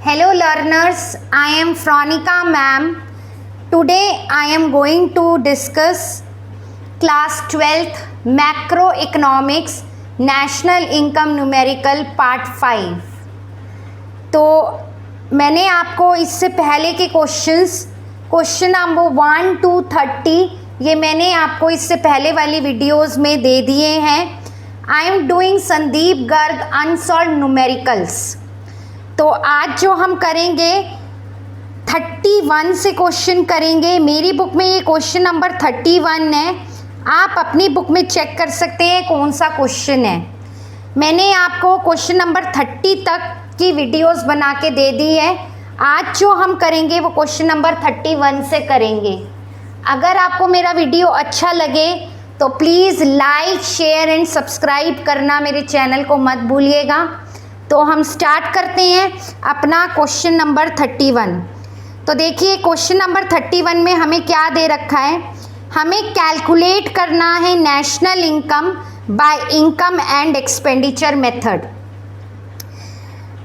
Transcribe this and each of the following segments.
Hello learners, I am Fronica ma'am. Today I am going to discuss class 12th macroeconomics national income numerical part 5. तो मैंने आपको इससे पहले के question number 1 to 30 ये मैंने आपको इससे पहले वाली वीडियोस में दे दिए हैं. I am doing Sandeep Garg unsolved numericals. तो आज जो हम करेंगे 31 से क्वेश्चन करेंगे. मेरी बुक में ये क्वेश्चन नंबर 31 है. आप अपनी बुक में चेक कर सकते हैं कौन सा क्वेश्चन है. मैंने आपको क्वेश्चन नंबर 30 तक की वीडियोस बना के दे दी है. आज जो हम करेंगे वो क्वेश्चन नंबर 31 से करेंगे. अगर आपको मेरा वीडियो अच्छा लगे तो please like share and subscribe करना मेरे चैनल को मत भूलिएगा. तो हम स्टार्ट करते हैं अपना क्वेश्चन नंबर 31. तो देखिए क्वेश्चन नंबर 31 में हमें क्या दे रखा है. हमें कैलकुलेट करना है national income by income and expenditure method.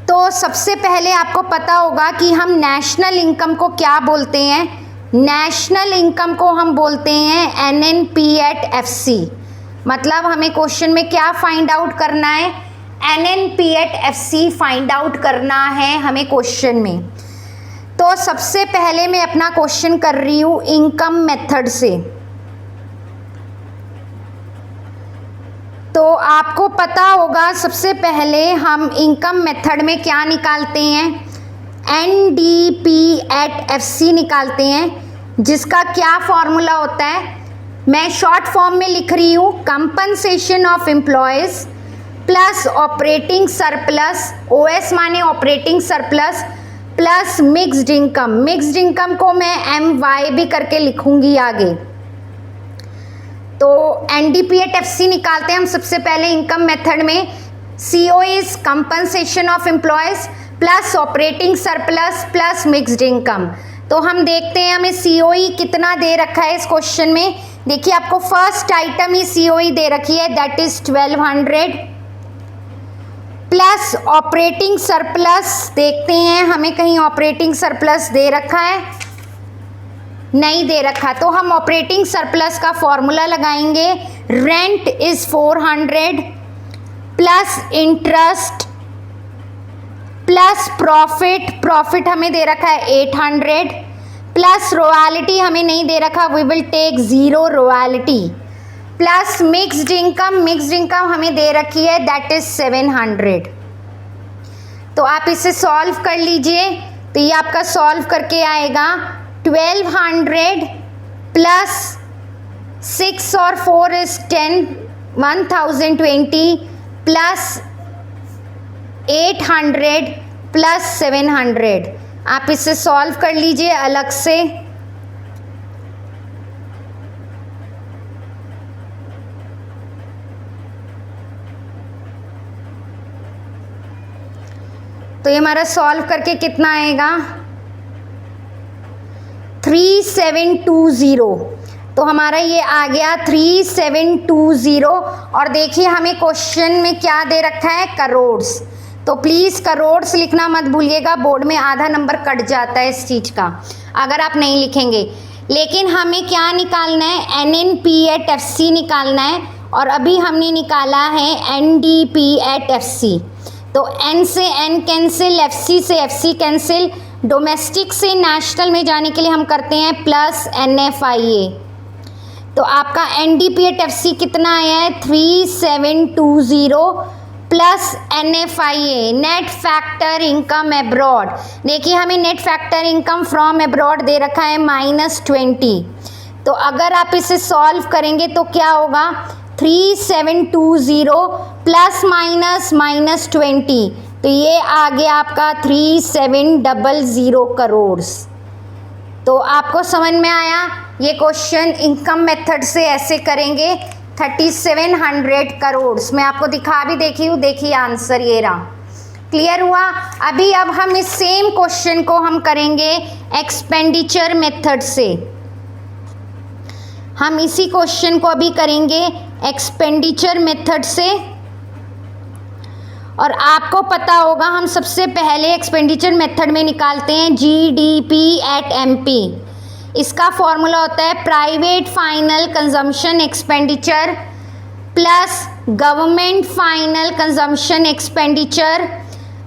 तो सबसे पहले आपको पता होगा कि हम नेशनल इनकम को क्या बोलते हैं. नेशनल इनकम को हम बोलते हैं NNP एट FC. मतलब हमें क्वेश्चन में क्या फाइंड आउट करना है, NNP at FC find out करना है हमें क्वेश्चन में. तो सबसे पहले मैं अपना क्वेश्चन कर रही हूँ इनकम मेथड से. तो आपको पता होगा सबसे पहले हम इनकम मेथड में क्या निकालते हैं, NDP एट FC निकालते हैं, जिसका क्या फॉर्मूला होता है. मैं शॉर्ट फॉर्म में लिख रही हूँ compensation of employees plus operating surplus. OS माने operating surplus plus mixed income. Mixed income को मैं MY भी करके लिखूंगी आगे. तो NDP एट FC निकालते हैं हम सबसे पहले इनकम मेथड में. CO is compensation of employees plus operating surplus plus mixed income. तो हम देखते हैं हमें COE कितना दे रखा है इस क्वेश्चन में. देखिए आपको फर्स्ट आइटम ही COE दे रखी है, that is 1200 plus operating surplus. देखते हैं हमें कहीं ऑपरेटिंग सरप्लस दे रखा है, नहीं दे रखा. तो हम ऑपरेटिंग सरप्लस का फॉर्मूला लगाएंगे. Rent is 400 plus interest plus profit हमें दे रखा है 800 प्लस रॉयल्टी हमें नहीं दे रखा, we will take 0 royalty plus mixed income हमें दे रखी है, दैट इज 700. तो आप इसे सॉल्व कर लीजिए. तो ये आपका सॉल्व करके आएगा 1200 प्लस 6 और 4 इज 10 1020 प्लस 800 प्लस 700. आप इसे सॉल्व कर लीजिए अलग से. तो ये हमारा सॉल्व करके कितना आएगा 3720. तो हमारा ये आ गया 3720. और देखिए हमें क्वेश्चन में क्या दे रखा है, करोड्स. तो प्लीज़ करोड्स लिखना मत भूलिएगा, बोर्ड में आधा नंबर कट जाता है इस चीज़ का अगर आप नहीं लिखेंगे. लेकिन हमें क्या निकालना है, NNP एट FC निकालना है. और अभी हमने निकाला है NDP एट FC. तो N से N कैंसिल, FC से FC कैंसिल. डोमेस्टिक से नेशनल में जाने के लिए हम करते हैं प्लस NFIA. तो आपका NDP एट FC कितना आया है 3720 plus NFIA net factor income abroad. देखिए हमें net factor income from abroad दे रखा है -20. तो अगर आप इसे सॉल्व करेंगे तो क्या होगा 3720 प्लस माइनस -20. तो ये आ गया आपका 3700 करोड्स. तो आपको समझ में आया. ये क्वेश्चन इनकम मेथड से ऐसे करेंगे 3700 करोड्स. मैं आपको दिखा भी देखी हूँ, देखिए आंसर ये रहा. क्लियर हुआ. अभी अब हम इस सेम क्वेश्चन को हम करेंगे एक्सपेंडिचर मेथड से. हम इसी क्वेश्चन को अभी करेंगे एक्सपेंडिचर मेथड से. और आपको पता होगा हम सबसे पहले एक्सपेंडिचर मेथड में निकालते हैं GDP एट MP। इसका फॉर्मूला होता है private final consumption expenditure plus government final consumption expenditure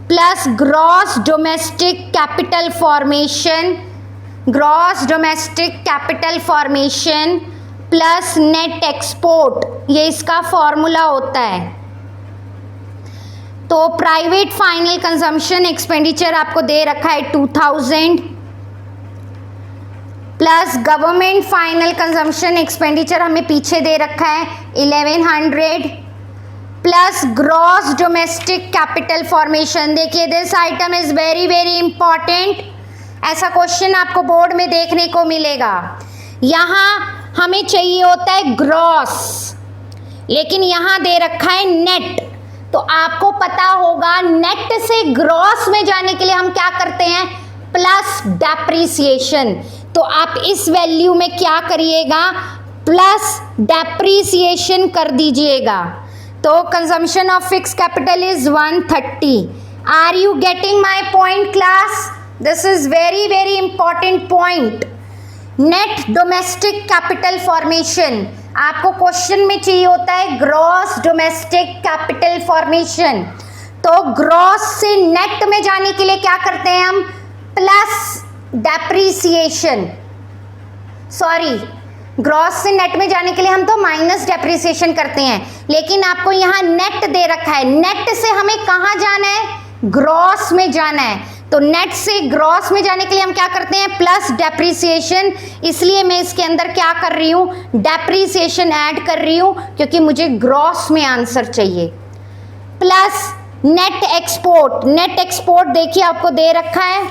plus gross domestic capital formation plus net export, ये इसका फॉर्मूला होता है। तो प्राइवेट फाइनल कंजम्पशन एक्सपेंडिचर आपको दे रखा है 2000 plus government final consumption expenditure हमें पीछे दे रखा है 1100 plus gross domestic capital formation. देखिए this item is very very important, ऐसा क्वेश्चन आपको बोर्ड में देखने को मिलेगा। यहाँ हमें चाहिए होता है ग्रॉस, लेकिन यहाँ दे रखा है नेट। तो आपको पता होगा नेट से ग्रॉस में जाने के लिए हम क्या करते हैं, प्लस डेप्रीसिएशन। तो आप इस वैल्यू में क्या करिएगा, प्लस डेप्रीसिएशन कर दीजिएगा। तो consumption of fixed capital is 130। Are you getting my point class? This is very very important point. Net domestic capital formation आपको क्वेश्चन में चाहिए होता है ग्रॉस डोमेस्टिक कैपिटल फॉर्मेशन। तो ग्रॉस से नेट में जाने के लिए क्या करते हैं हम, प्लस डेप्रीसिएशन, सॉरी ग्रॉस से नेट में जाने के लिए हम तो माइनस डेप्रीसिएशन करते हैं, लेकिन आपको यहाँ नेट दे रखा है। नेट से हमें कहाँ जाना है, ग्रॉस में जाना है। तो नेट से ग्रॉस में जाने के लिए हम क्या करते हैं, प्लस डेप्रीसिएशन। इसलिए मैं इसके अंदर क्या कर रही हूँ, डेप्रीसिएशन ऐड कर रही हूँ, क्योंकि मुझे ग्रॉस में आंसर चाहिए। Plus net export, net export देखिए आपको दे रखा है,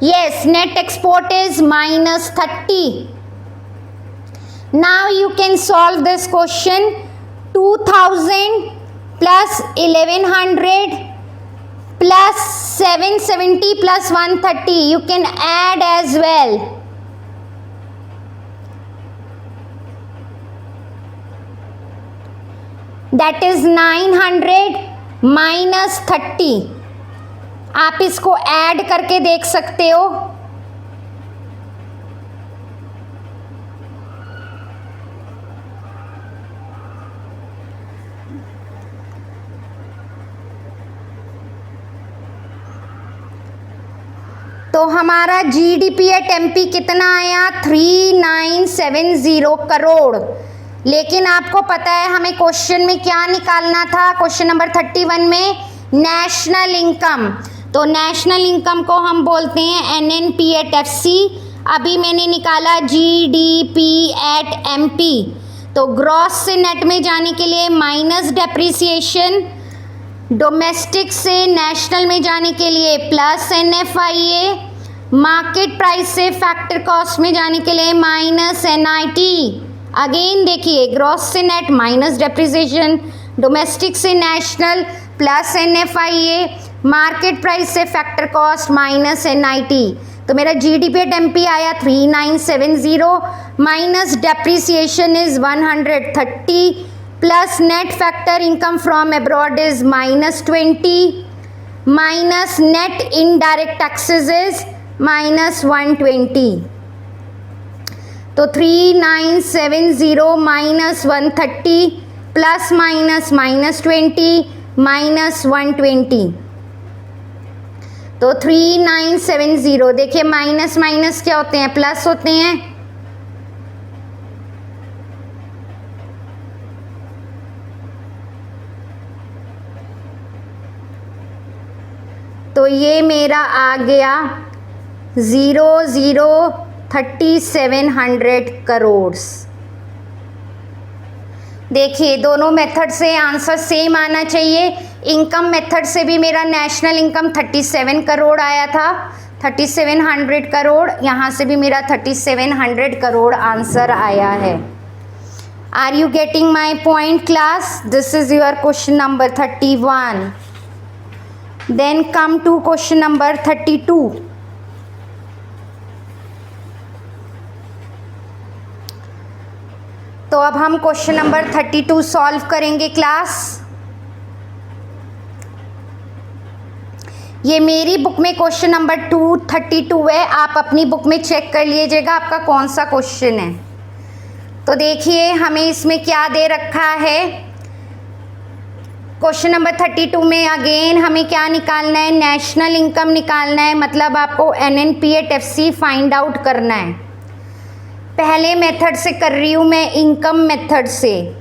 yes net export is -30। Now you can solve this question. 2000 plus 1100 plus 770 plus 130, you can add as well. That is 900 minus 30. आप इसको ऐड करके देख सकते हो। तो हमारा GDP एट MP कितना आया, 3970 करोड़। लेकिन आपको पता है हमें क्वेश्चन में क्या निकालना था, क्वेश्चन नंबर 31 में नेशनल इनकम। तो नेशनल इनकम को हम बोलते हैं NNP एट FC। अभी मैंने निकाला GDP एट MP। तो ग्रॉस से नेट में जाने के लिए माइनस डेप्रीसिएशन, डोमेस्टिक से नेशनल में जाने के लिए प्लस NFIA, मार्केट प्राइस से फैक्टर कॉस्ट में जाने के लिए माइनस NIT। अगेन देखिए ग्रॉस से नेट माइनस डेप्रिसिएशन, डोमेस्टिक से national plus NFIA, market price से फैक्टर कॉस्ट माइनस NIT। तो मेरा GDP एट MP आया 3970 minus depreciation is 130 plus net factor income from abroad is -20 minus net indirect taxes is -120। तो 3970 minus 130 plus minus -20 minus 120। तो 3970 देखिए minus minus क्या होते हैं, प्लस होते हैं। तो ये मेरा आ गया 3700 करोड़। देखिए दोनों मेथड से आंसर सेम आना चाहिए। इनकम मेथड से भी मेरा नेशनल इनकम 37 करोड़ आया था, 3700 करोड़। यहाँ से भी मेरा 3700 करोड़ आंसर आया है। Are you getting my point class? This is your question number 31। Then come to question number 32। तो अब हम क्वेश्चन नंबर 32 सॉल्व करेंगे क्लास। ये मेरी बुक में क्वेश्चन नंबर 232 है, आप अपनी बुक में चेक कर लीजिएगा आपका कौन सा क्वेश्चन है। तो देखिए हमें इसमें क्या दे रखा है। क्वेश्चन नंबर 32 में अगेन हमें क्या निकालना है, नेशनल इनकम निकालना है, मतलब आपको NNPAT-FC फाइंड आउट करना है। पहले मेथड से कर रही हूँ मैं, इनकम मेथड से।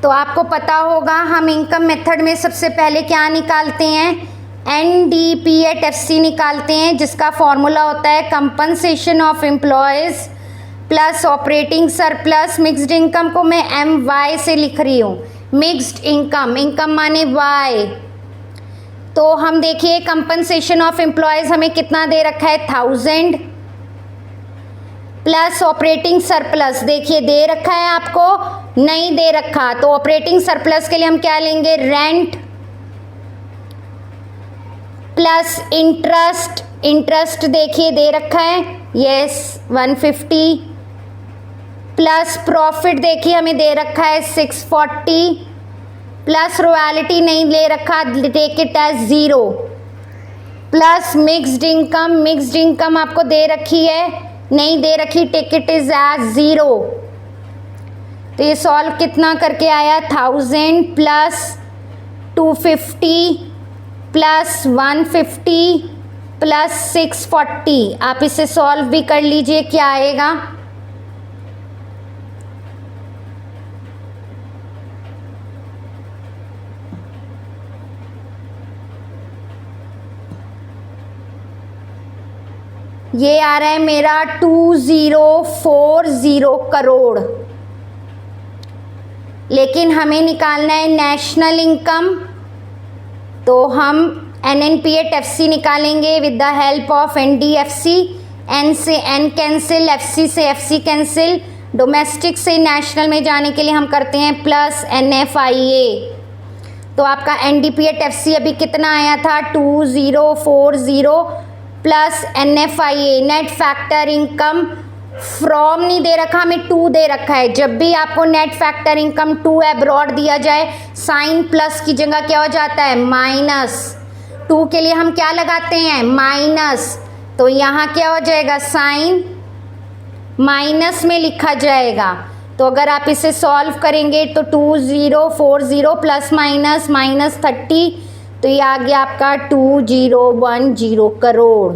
तो आपको पता होगा हम इनकम मेथड में सबसे पहले क्या निकालते हैं, NDPAT-FC निकालते हैं, जिसका फॉर्मूला होता है compensation of employees plus operating surplus. Mixed income को मैं MY से लिख रही हूँ, मिक्स्ड इनकम, इनकम माने Y। तो हम देखिए कंपनसेशन ऑफ एम्प्लॉयज़ हमें कितना दे रखा है 1000 प्लस ऑपरेटिंग सरप्लस देखिए दे रखा है आपको, नहीं दे रखा। तो ऑपरेटिंग सरप्लस के लिए हम क्या लेंगे, रेंट प्लस इंटरेस्ट, इंटरेस्ट देखिए दे रखा है यस 150 प्लस प्रॉफिट देखिए हमें दे रखा है 640 प्लस रॉयल्टी नहीं ले रखा, take it as 0 plus mixed income, mixed income आपको दे रखी है, नहीं दे रखी, टेक इट इज एज 0। तो ये सॉल्व कितना करके आया 1000 प्लस 250 प्लस 150 प्लस 640। आप इसे सॉल्व भी कर लीजिए क्या आएगा। ये आ रहा है मेरा 2040 करोड़, लेकिन हमें निकालना है नेशनल इनकम। तो हम NNPAT-FC निकालेंगे with the help of NDFC। N से N कैंसिल, FC से FC कैंसिल, डोमेस्टिक से नेशनल में जाने के लिए हम करते हैं प्लस NFIA। तो आपका NDPAT-FC अभी कितना आया था 2040 plus NFIA, net factor income from नहीं दे रखा, हमें 2 दे रखा है। जब भी आपको नेट फैक्टर इनकम 2 एब्रॉड दिया जाए, साइन प्लस की जगह क्या हो जाता है माइनस। 2 के लिए हम क्या लगाते हैं माइनस, तो यहाँ क्या हो जाएगा साइन माइनस में लिखा जाएगा। तो अगर आप इसे सॉल्व करेंगे तो 2040 प्लस माइनस माइनस 30, तो ये आ गया आपका 2010 करोड़।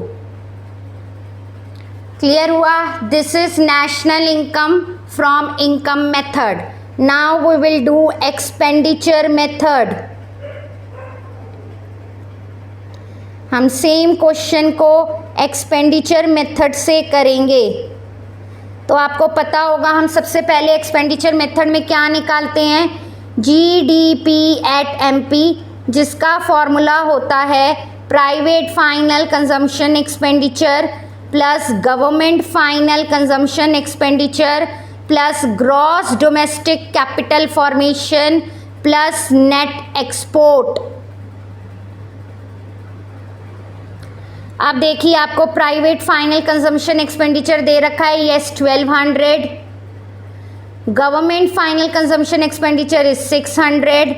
क्लियर हुआ। This is national income from income method. Now we will do expenditure method. हम सेम क्वेश्चन को एक्सपेंडिचर मेथड से करेंगे। तो आपको पता होगा हम सबसे पहले एक्सपेंडिचर मेथड में क्या निकालते हैं, GDP@MP, जिसका फॉर्मूला होता है private final consumption expenditure plus government final consumption expenditure plus gross domestic capital formation plus net export. अब देखिए आपको प्राइवेट फाइनल कंजम्पशन एक्सपेंडिचर दे रखा है yes 1200, government final consumption expenditure is 600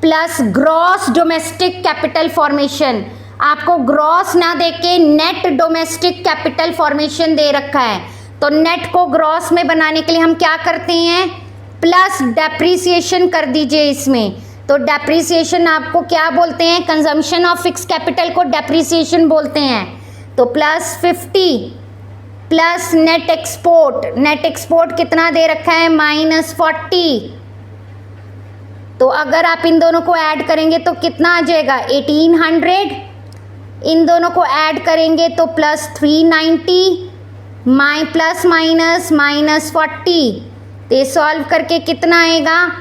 plus gross domestic capital formation, आपको gross ना दे के net domestic capital formation दे रखा है। तो नेट को ग्रॉस में बनाने के लिए हम क्या करते हैं प्लस डेप्रीसिएशन कर दीजिए इसमें। तो डेप्रीसिएशन आपको क्या बोलते हैं, कंजम्पशन ऑफ फिक्स कैपिटल को डेप्रीसिएशन बोलते हैं। तो plus 50 plus net export, net export कितना दे रखा है -40। तो अगर आप इन दोनों को ऐड करेंगे तो कितना आ जाएगा 1800, इन दोनों को ऐड करेंगे तो प्लस 390 प्लस माइनस -40। तो ये सॉल्व करके कितना आएगा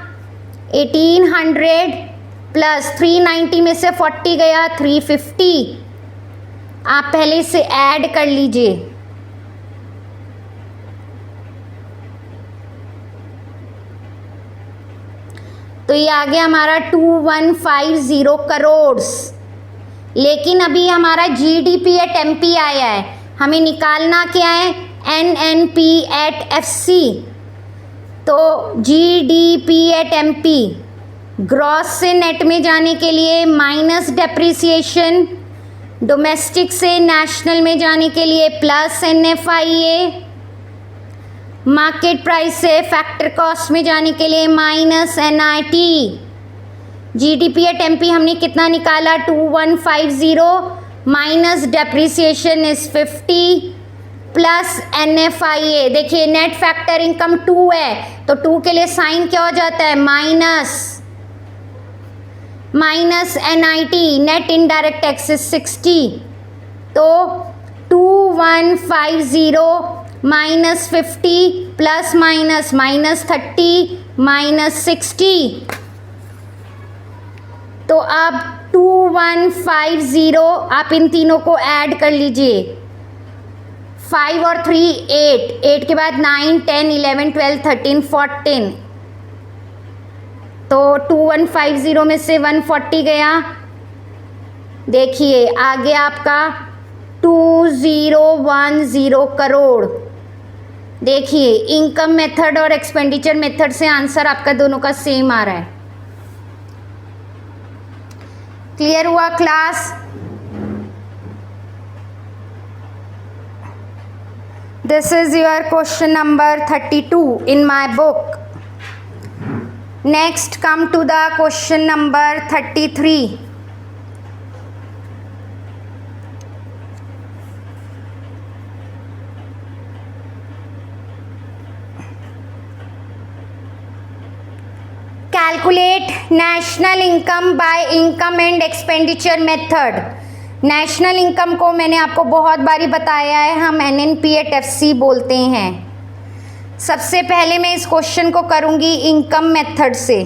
1800 प्लस 390 में से 40 गया 350। आप पहले इसे ऐड कर लीजिए। तो ये आ गया हमारा 2150 करोड़। लेकिन अभी हमारा GDP@MP आया है, हमें निकालना क्या है NNPAT-FC। तो GDP एट MP ग्रॉस से नेट में जाने के लिए माइनस डेप्रिसिएशन, डोमेस्टिक से नेशनल में जाने के लिए प्लस NFIA, मार्केट प्राइस से फैक्टर कॉस्ट में जाने के लिए minus NIT। GDP at MP हमने कितना निकाला 2150, minus depreciation is 50 plus NFIA। देखिए नेट फैक्टर इनकम 2 है तो 2 के लिए साइन क्या हो जाता है minus NIT, net indirect tax 60। तो 2150 minus 50 plus minus minus 30 minus 60। तो अब 2150 आप इन तीनों को ऐड कर लीजिए, 5 और 3 8, 8 के बाद 9 10 11 12 13 14। तो 2150 में से 140 गया। देखिए आगे आपका 2010 करोड़। देखिए इनकम मेथड और एक्सपेंडिचर मेथड से आंसर आपका दोनों का सेम आ रहा है। क्लियर हुआ class? This is your question number 32 in my book. Next come to the question number 33. Calculate national income by income and expenditure method. National income को मैंने आपको बहुत बारी बताया है, हम NNP/FC बोलते हैं। सबसे पहले मैं इस क्वेश्चन को करूंगी इनकम मेथड से।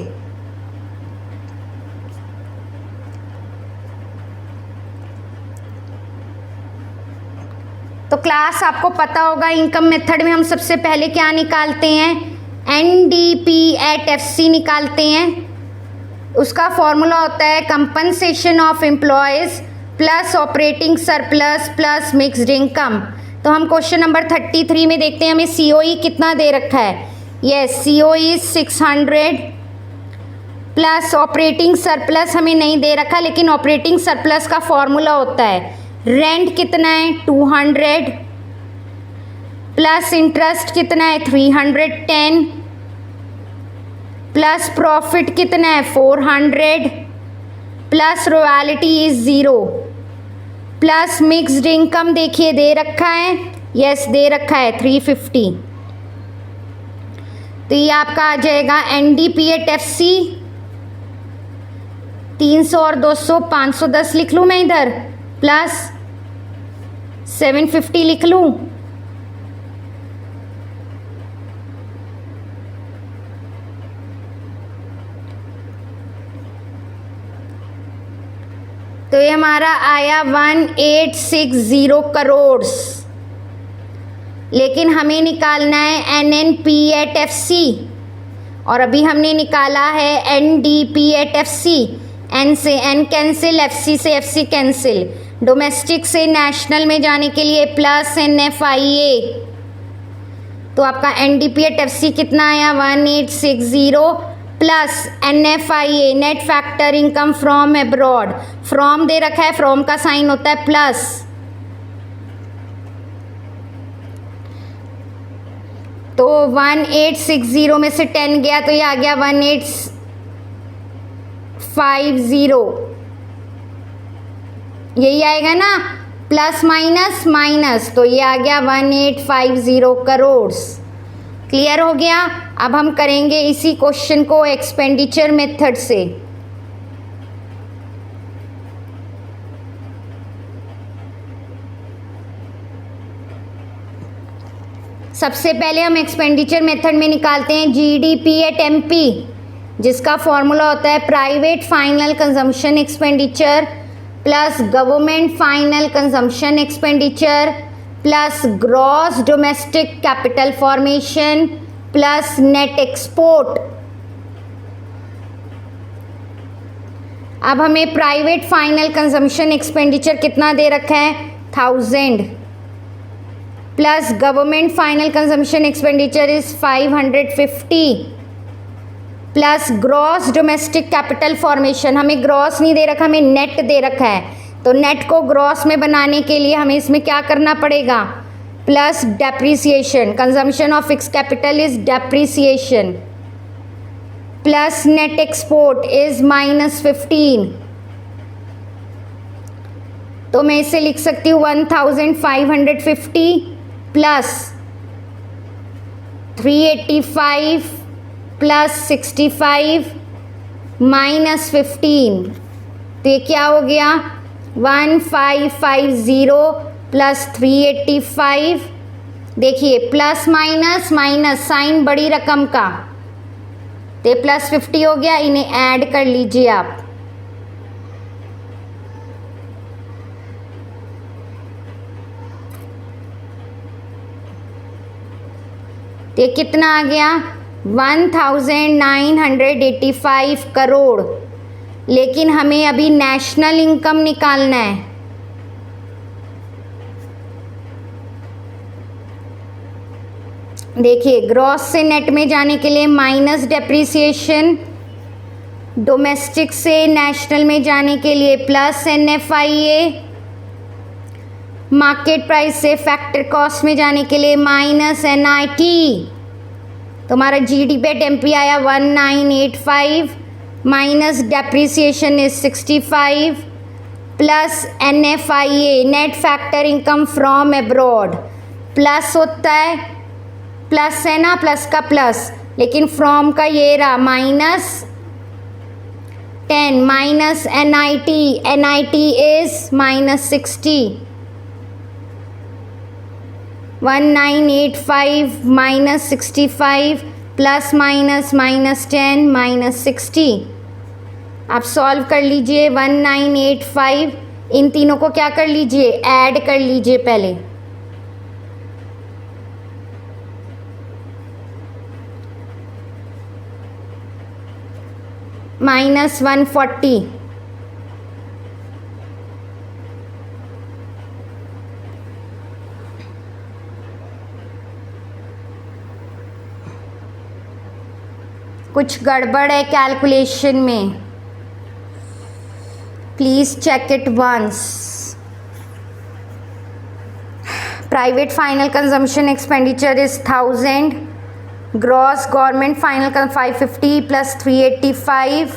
तो क्लास आपको पता होगा इनकम मेथड में हम सबसे पहले क्या निकालते हैं, NDP/FC निकालते हैं। उसका फॉर्मूला होता है compensation of employees plus operating surplus plus mixed income. तो हम क्वेश्चन नंबर 33 में देखते हैं हमें COE कितना दे रखा है। Yes, COE 600 plus operating surplus हमें नहीं दे रखा, लेकिन ऑपरेटिंग सरप्लस का फॉर्मूला होता है रेंट कितना है 200 प्लस इंटरेस्ट कितना है 310 प्लस प्रॉफिट कितना है 400 plus royalty is 0 plus mixed income देखिए दे रखा है, यस दे रखा है 350। तो ये आपका आ जाएगा NDP/FC 300 और 200 510 लिख लूँ मैं इधर, प्लस 750 लिख लूँ, तो ये हमारा आया 1860 करोड़। लेकिन हमें निकालना है NNP/FC और अभी हमने निकाला है NDP/FC। N से N कैंसिल, FC से FC कैंसिल, डोमेस्टिक से नेशनल में जाने के लिए प्लस NFIA। तो आपका NDP/FC कितना आया 1860 plus NFIA net factor income from abroad. From दे रखा है, फ्रॉम का साइन होता है प्लस। तो 1860 में से 10 गया तो ये आ गया 1850। यही आएगा ना, प्लस माइनस माइनस, तो ये आ गया 1850 करोड़। क्लियर हो गया? अब हम करेंगे इसी क्वेश्चन को एक्सपेंडिचर मेथड से। सबसे पहले हम एक्सपेंडिचर मेथड में निकालते हैं GDP/MP, जिसका फॉर्मूला होता है private final consumption expenditure plus government final consumption expenditure plus gross domestic capital formation plus net export. अब हमें प्राइवेट फाइनल कंजम्पशन एक्सपेंडिचर कितना दे रखा है 1000 plus government final consumption expenditure is 550 plus gross domestic capital formation, हमें gross नहीं दे रखा, हमें नेट दे रखा है, तो नेट को ग्रॉस में बनाने के लिए हमें इसमें क्या करना पड़ेगा, plus depreciation, consumption of fixed capital is depreciation, plus net export is -15, तो मैं इसे लिख सकती हूँ 1550 प्लस 385 प्लस 65 -15, तो ये क्या हो गया 1550 प्लस 385, देखिए प्लस माइनस माइनस साइन बड़ी रकम का, तो प्लस 50 हो गया, इन्हें ऐड कर लीजिए आप, तो कितना आ गया 1985 करोड़, लेकिन हमें अभी नेशनल इनकम निकालना है, देखिए ग्रॉस से नेट में जाने के लिए माइनस डेप्रिसिएशन, डोमेस्टिक से नेशनल में जाने के लिए प्लस NFIA, मार्केट प्राइस से फैक्टर कॉस्ट में जाने के लिए माइनस NIT, तो हमारा GDP एट MP आया 1985 minus depreciation is 65 plus NFIA net factor income from abroad, plus होता है, प्लस है ना, प्लस का प्लस, लेकिन फ्रॉम का ये रहा -10 minus NIT is -60, 1985 -65 plus minus -10 -60, आप सॉल्व कर लीजिए 1985, इन तीनों को क्या कर लीजिए, ऐड कर लीजिए पहले, -140, कुछ गड़बड़ है कैलकुलेशन में, please check it once. Private final consumption expenditure is 1000, gross government final 550 plus 385,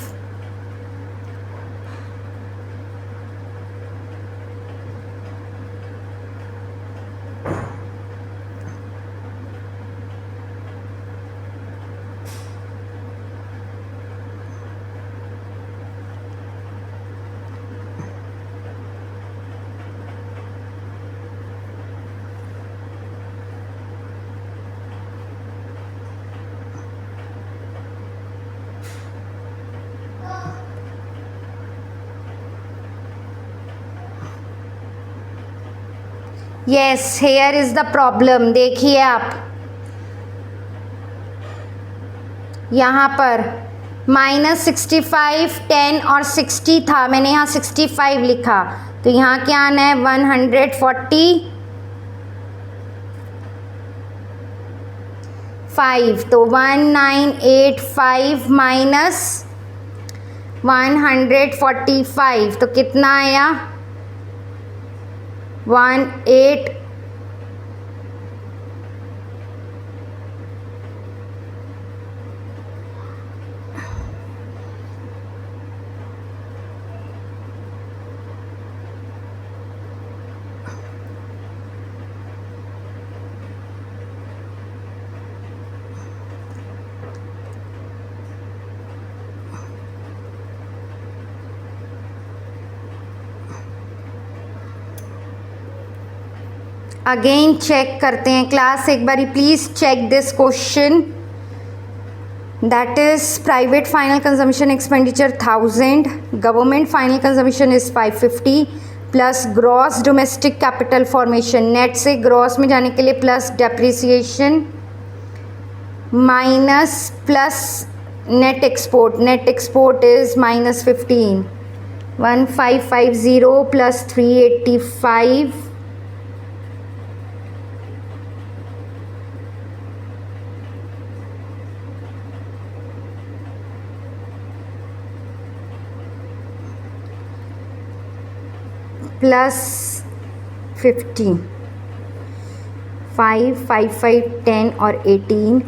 yes here is the problem, देखिए आप यहाँ पर -65, 10 और 60 था, मैंने यहाँ 65 लिखा, तो यहाँ क्या आना है 145, तो 1985 माइनस 145, तो कितना आया 18, अगेन चेक करते हैं क्लास, एक बारी please check this question, that is private final consumption expenditure 1000, government final consumption is 550 plus gross domestic capital formation, net से ग्रॉस में जाने के लिए plus depreciation minus plus net export is -15, 1550 plus 385 plus 50, 5, 5, 5, 10 और 18,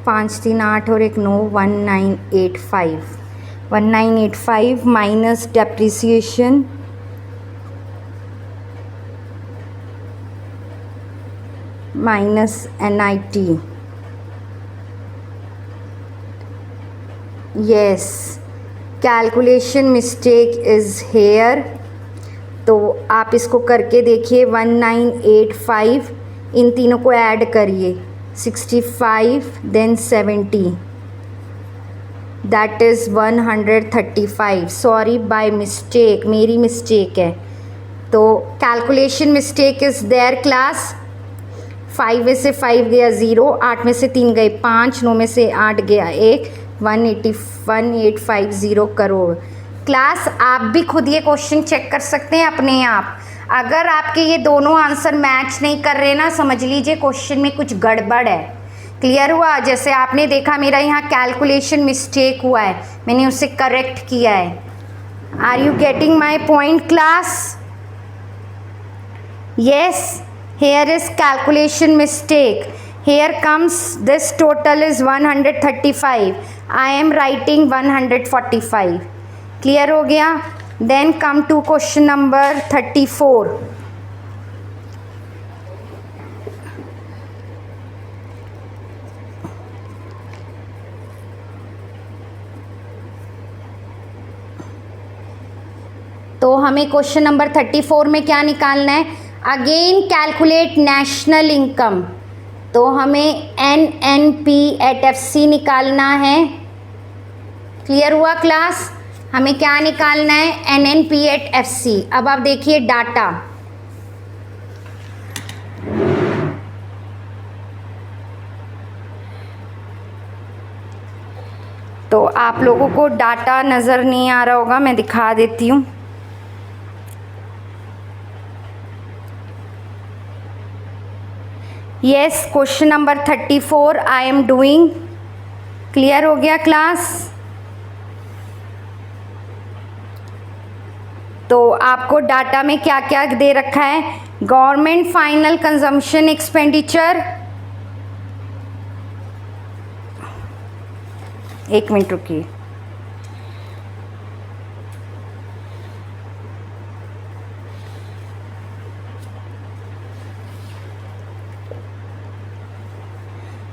5, 3, 8 और 1 9, 1985, 1985 minus depreciation minus NIT. Yes, calculation mistake is here. तो आप इसको करके देखिए. 1985, इन तीनों को ऐड करिए. 65 then 70, that is 135. Sorry, by mistake, मेरी मिस्टेक है. तो calculation mistake is there class. 5 में से 5 गया 0, 8 में से 3 गए 5, 9 में से 8 गया 1, 1850 करोड़. क्लास आप भी खुद ये क्वेश्चन चेक कर सकते हैं अपने आप. अगर आपके ये दोनों आंसर मैच नहीं कर रहे ना, समझ लीजिए क्वेश्चन में कुछ गड़बड़ है. क्लियर हुआ? जैसे आपने देखा मेरा यहाँ कैलकुलेशन मिस्टेक हुआ है, मैंने उसे करेक्ट किया है. Are you getting my point class? Yes, here is calculation mistake. Here comes this total is 135. I am writing 145. Clear हो गया? Then come to question number 34. तो हमें क्वेश्चन नंबर 34 में क्या निकालना है? Again calculate national income. तो हमें NNP@FC निकालना है. क्लियर हुआ क्लास? हमें क्या निकालना है? NNP@FC. अब आप देखिए डाटा. तो आप लोगों को डाटा नज़र नहीं आ रहा होगा, मैं दिखा देती हूँ. Yes, question number 34 I am doing. Clear हो गया क्लास? तो आपको डाटा में क्या क्या दे रखा है? Government final consumption expenditure. एक मिनट रुकिए.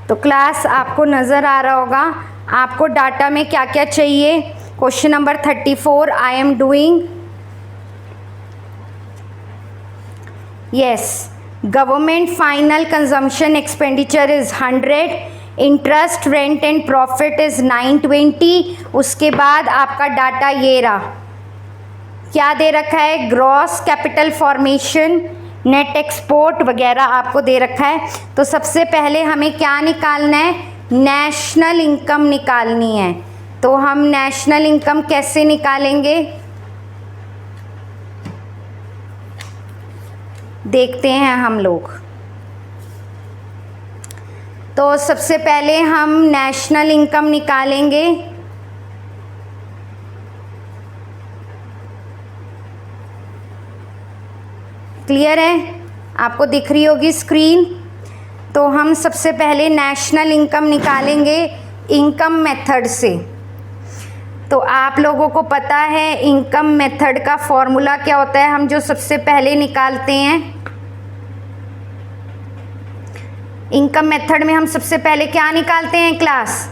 तो क्लास आपको नज़र आ रहा होगा आपको डाटा में क्या क्या चाहिए. Question number 34 I am doing. Yes, government final consumption expenditure is 100, interest rent and profit is 920. उसके बाद आपका डाटा ये रहा. क्या दे रखा है? Gross capital formation, net export वगैरह आपको दे रखा है. तो सबसे पहले हमें क्या निकालना है? नेशनल इनकम निकालनी है. तो हम नेशनल इनकम कैसे निकालेंगे देखते हैं हम लोग. तो सबसे पहले हम नेशनल इनकम निकालेंगे. क्लियर है? आपको दिख रही होगी स्क्रीन. तो हम सबसे पहले नेशनल इनकम निकालेंगे इनकम मेथड से. तो आप लोगों को पता है इनकम मेथड का फॉर्मूला क्या होता है. हम जो सबसे पहले निकालते हैं इनकम मेथड में, हम सबसे पहले क्या निकालते हैं क्लास?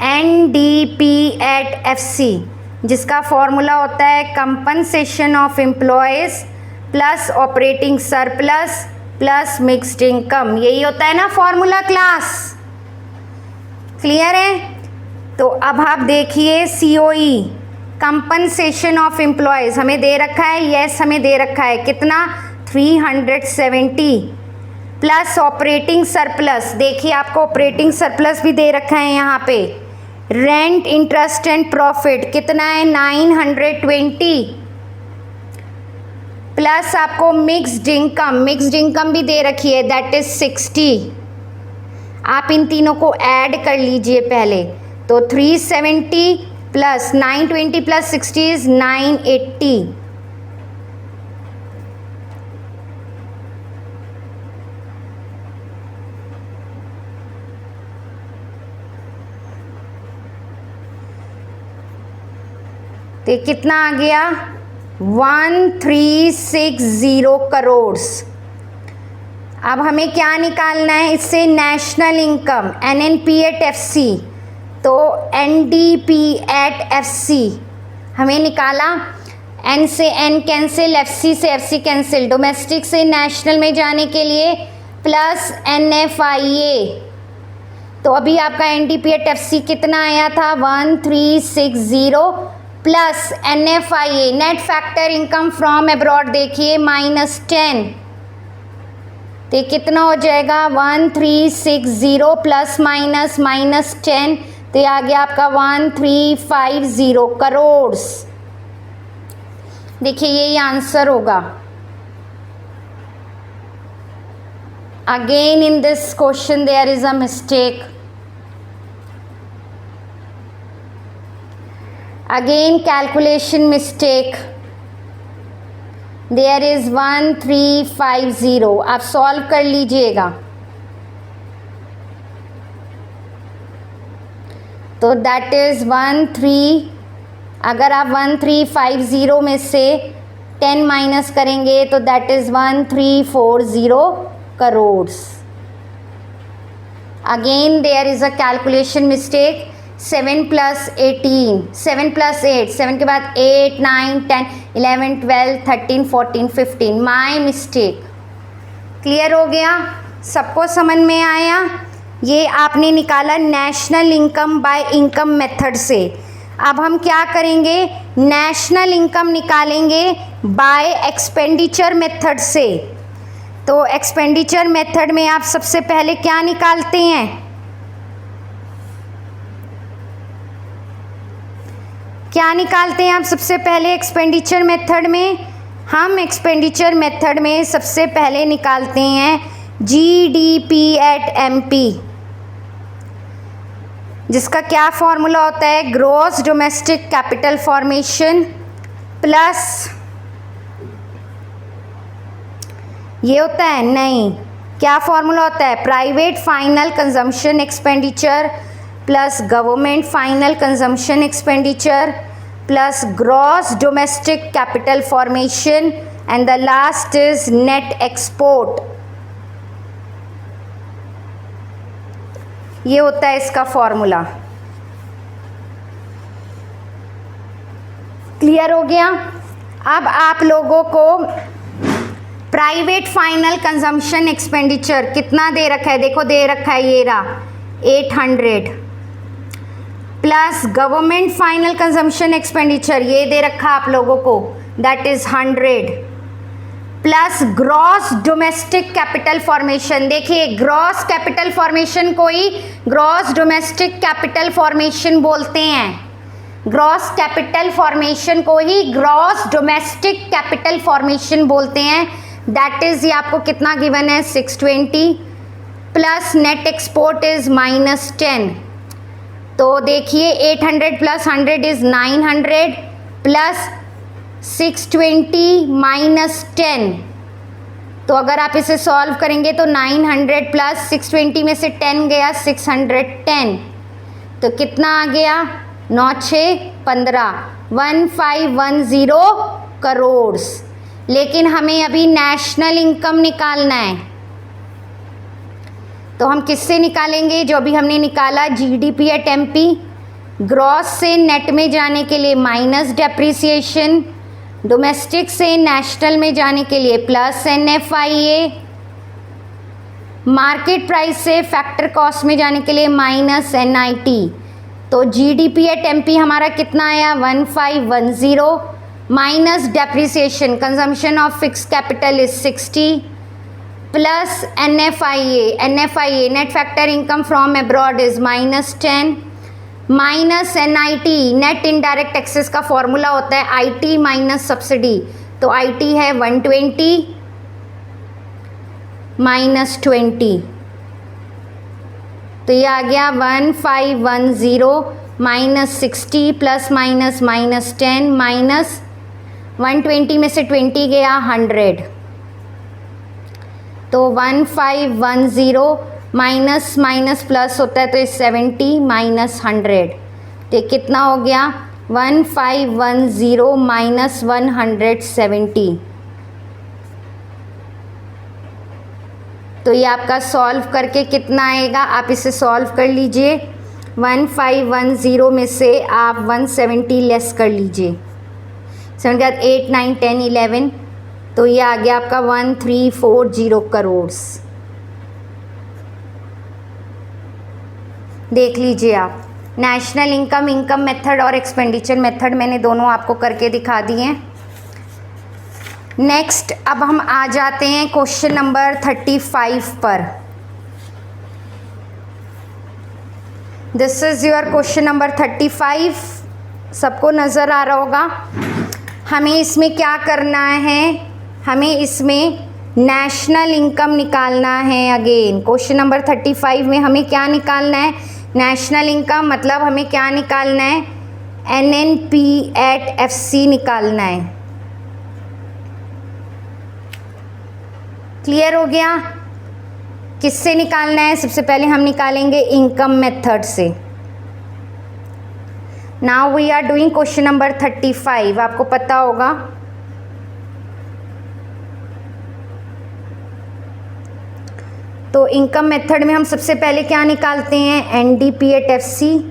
NDP@FC, जिसका फॉर्मूला होता है compensation of employees plus operating surplus plus mixed income. यही होता है ना फॉर्मूला क्लास. क्लियर है? तो अब आप देखिए COE कंपनसेशन ऑफ एम्प्लॉयज़ हमें दे रखा है. यस, हमें दे रखा है. कितना? 370 प्लस ऑपरेटिंग सरप्लस. देखिए आपको ऑपरेटिंग सरप्लस भी दे रखा है यहाँ पे. रेंट, इंटरेस्ट एंड प्रॉफिट कितना है? 920 प्लस आपको मिक्स्ड इनकम भी दे रखी है, दैट इज 60. आप इन तीनों को ऐड कर लीजिए पहले. तो 370 प्लस 920 प्लस 60 इज 980. तो ये कितना आ गया 1360 करोड़। अब हमें क्या निकालना है इससे, national income NNP at FC। तो NDP एट FC हमें निकाला, N से N कैंसिल, FC से FC कैंसिल, डोमेस्टिक से नेशनल में जाने के लिए प्लस NFIA। तो अभी आपका NDP एट FC कितना आया था 1360 plus NFIA net factor income from abroad देखिए -10। तो कितना हो जाएगा 1360 प्लस माइनस -10, तो ये आ गया आपका 1350 करोड़। देखिए यही आंसर होगा। Again in this question there is a mistake. Again calculation mistake, there is 1350। आप सॉल्व कर लीजिएगा। तो दैट इज 13, अगर आप 1350 में से 10 माइनस करेंगे तो that is 1340 crore. Again there is a calculation mistake. 7 + 18, 7 + 8, 7 के बाद 8, 9, 10, 11, 12, 13, 14, 15, माई मिस्टेक। क्लियर हो गया? सबको समझ में आया? ये आपने निकाला national income by income method से। अब हम क्या करेंगे, नेशनल इनकम निकालेंगे बाय एक्सपेंडिचर मेथड से। तो एक्सपेंडिचर मेथड में आप सबसे पहले क्या निकालते हैं, क्या निकालते हैं आप सबसे पहले एक्सपेंडिचर मेथड में? हम एक्सपेंडिचर मेथड में सबसे पहले निकालते हैं GDP एट MP, जिसका क्या फॉर्मूला होता है, gross domestic capital formation plus, ये होता है नहीं, क्या फॉर्मूला होता है, private final consumption expenditure plus government final consumption expenditure plus gross domestic capital formation and the last is net export. ये होता है इसका फॉर्मूला। क्लियर हो गया? अब आप लोगों को प्राइवेट फाइनल कंजम्पशन एक्सपेंडिचर कितना दे रखा है, देखो दे रखा है ये रहा 800 plus government final consumption expenditure ये दे रखा आप लोगों को that is 100 plus gross domestic capital formation. देखिए ग्रॉस कैपिटल फॉर्मेशन को ही ग्रॉस डोमेस्टिक कैपिटल फॉर्मेशन बोलते हैं, ग्रॉस कैपिटल फॉर्मेशन को ही ग्रॉस डोमेस्टिक कैपिटल फॉर्मेशन बोलते हैं। दैट इज ये आपको कितना गिवन है 620 प्लस नेट एक्सपोर्ट इज -10। तो देखिए 800 प्लस 100 इज 900 प्लस 620 -10। तो अगर आप इसे सॉल्व करेंगे तो 900 प्लस 620 में से 10 गया 610, तो कितना आ गया 9 6 15 1510 करोड़। लेकिन हमें अभी नेशनल इनकम निकालना है, तो हम किससे निकालेंगे, जो अभी हमने निकाला GDP एट MP, ग्रॉस से नेट में जाने के लिए माइनस डेप्रिसिएशन, डोमेस्टिक से नेशनल में जाने के लिए प्लस NFIA, मार्केट प्राइस से फैक्टर कॉस्ट में जाने के लिए माइनस NIT। तो GDP एट MP हमारा कितना आया 1510 minus depreciation, consumption of fixed capital is 60 plus NFIA net factor income from abroad is -10 minus NIT net indirect taxes का फॉर्मूला होता है IT माइनस सब्सिडी, तो IT है 120 -20, तो ये आ गया 1510 -60 प्लस माइनस -10 माइनस 120 में से 20 गया 100, तो 1510 माइनस माइनस प्लस होता है तो 70 -100, तो कितना हो गया 1510 माइनस 170, तो ये आपका सॉल्व करके कितना आएगा, आप इसे सॉल्व कर लीजिए। 1510 में से आप 170 लेस कर लीजिए, 7 के बाद 8 9 10 11, तो ये आ गया आपका 1340 करोड़। देख लीजिए आप, नेशनल इनकम मेथड और एक्सपेंडिचर मेथड मैंने दोनों आपको करके दिखा दिए हैं। नेक्स्ट अब हम आ जाते हैं क्वेश्चन नंबर 35 पर। This is your question number 35, सबको नज़र आ रहा होगा। हमें इसमें क्या करना है, हमें इसमें नेशनल इनकम निकालना है। अगेन क्वेश्चन नंबर 35 में हमें क्या निकालना है, नेशनल इनकम, मतलब हमें क्या निकालना है, NNP एट FC निकालना है। क्लियर हो गया? किससे निकालना है, सबसे पहले हम निकालेंगे इनकम मेथड से। Now we are doing question number 35, आपको पता होगा तो इनकम मेथड में हम सबसे पहले क्या निकालते हैं, NDP एट FC,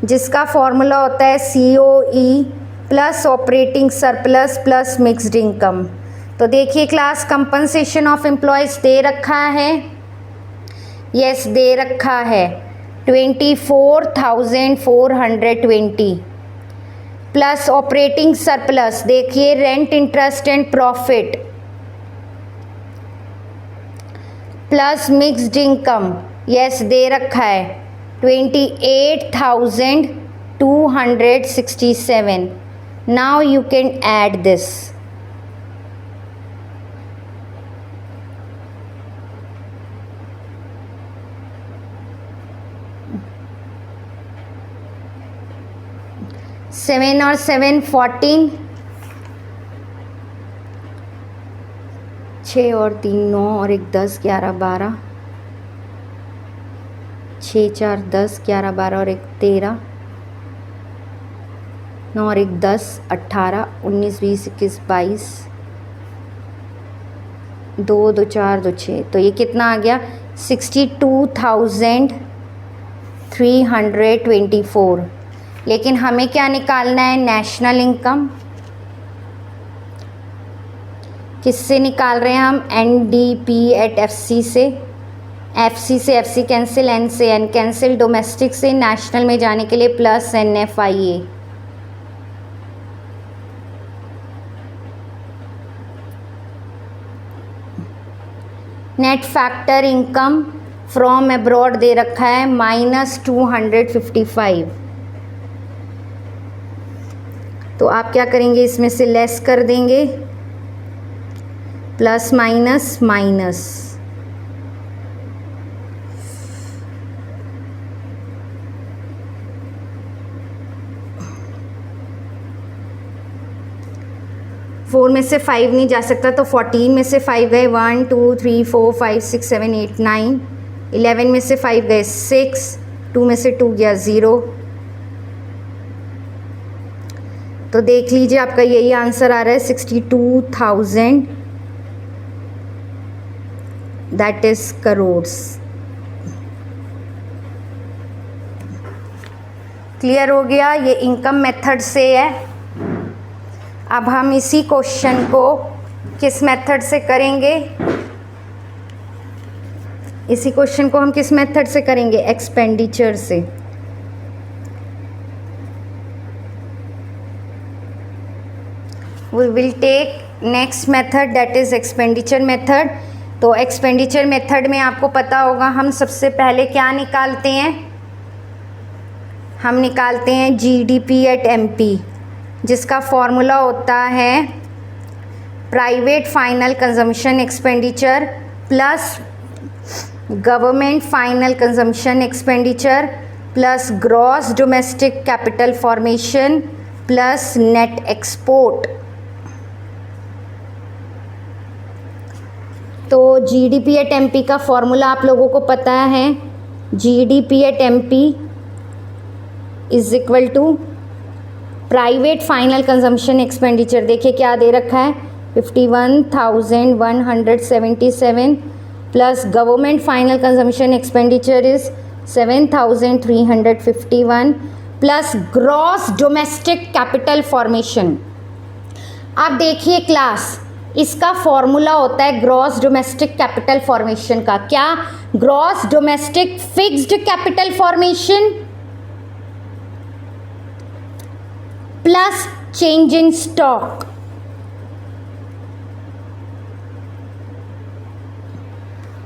जिसका फॉर्मूला होता है COE plus operating surplus plus mixed income. तो देखिए क्लास, कंपनसेशन ऑफ एम्प्लॉयज़ दे रखा है, यस दे रखा है 24,420 प्लस ऑपरेटिंग सरप्लस, देखिए rent interest and profit plus mixed income, yes they रखा है 28,267। Now you can add this. Seven और 7 14, 6 और 3 9 और 1 10 11 12, 6 4 10 11 12 और 1 13, 9 और 1 10 18 19 20 21 22, 2 2 4 2 6, तो ये कितना आ गया 62,324। लेकिन हमें क्या निकालना है, नेशनल इनकम। किससे निकाल रहे हैं हम, NDP एट FC से। FC से FC कैंसिल, N से N कैंसिल, डोमेस्टिक से नेशनल में जाने के लिए plus NFIA। Net factor income from abroad दे रखा है -255, तो आप क्या करेंगे, इसमें से लेस कर देंगे, प्लस माइनस माइनस, फोर में से 5 नहीं जा सकता, तो 14 में से 5 गए, 1 2 3 4 5 6 7 8 9, 11 में से 5 गए 6, 2 में से 2 गया 0। तो देख लीजिए आपका यही आंसर आ रहा है 62,000, दैट इज करोड़। क्लियर हो गया? ये इनकम मेथड से है। अब हम इसी क्वेश्चन को किस मेथड से करेंगे, इसी क्वेश्चन को हम किस मेथड से करेंगे, एक्सपेंडिचर से। We will take next method, that is expenditure method। तो एक्सपेंडिचर मेथड में आपको पता होगा हम सबसे पहले क्या निकालते हैं, हम निकालते हैं GDP एट MP, जिसका फॉर्मूला होता है private final consumption expenditure plus government final consumption expenditure plus gross domestic capital formation plus net export. तो GDP एट MP का फॉर्मूला आप लोगों को पता है, GDP at MP is equal to private final consumption expenditure देखिए क्या दे रखा है 51,177 plus government final consumption expenditure is 7,351 plus gross domestic capital formation. अब देखिए क्लास, इसका फॉर्मूला होता है ग्रॉस डोमेस्टिक कैपिटल फॉर्मेशन का, क्या? Gross domestic fixed capital formation plus change in stock.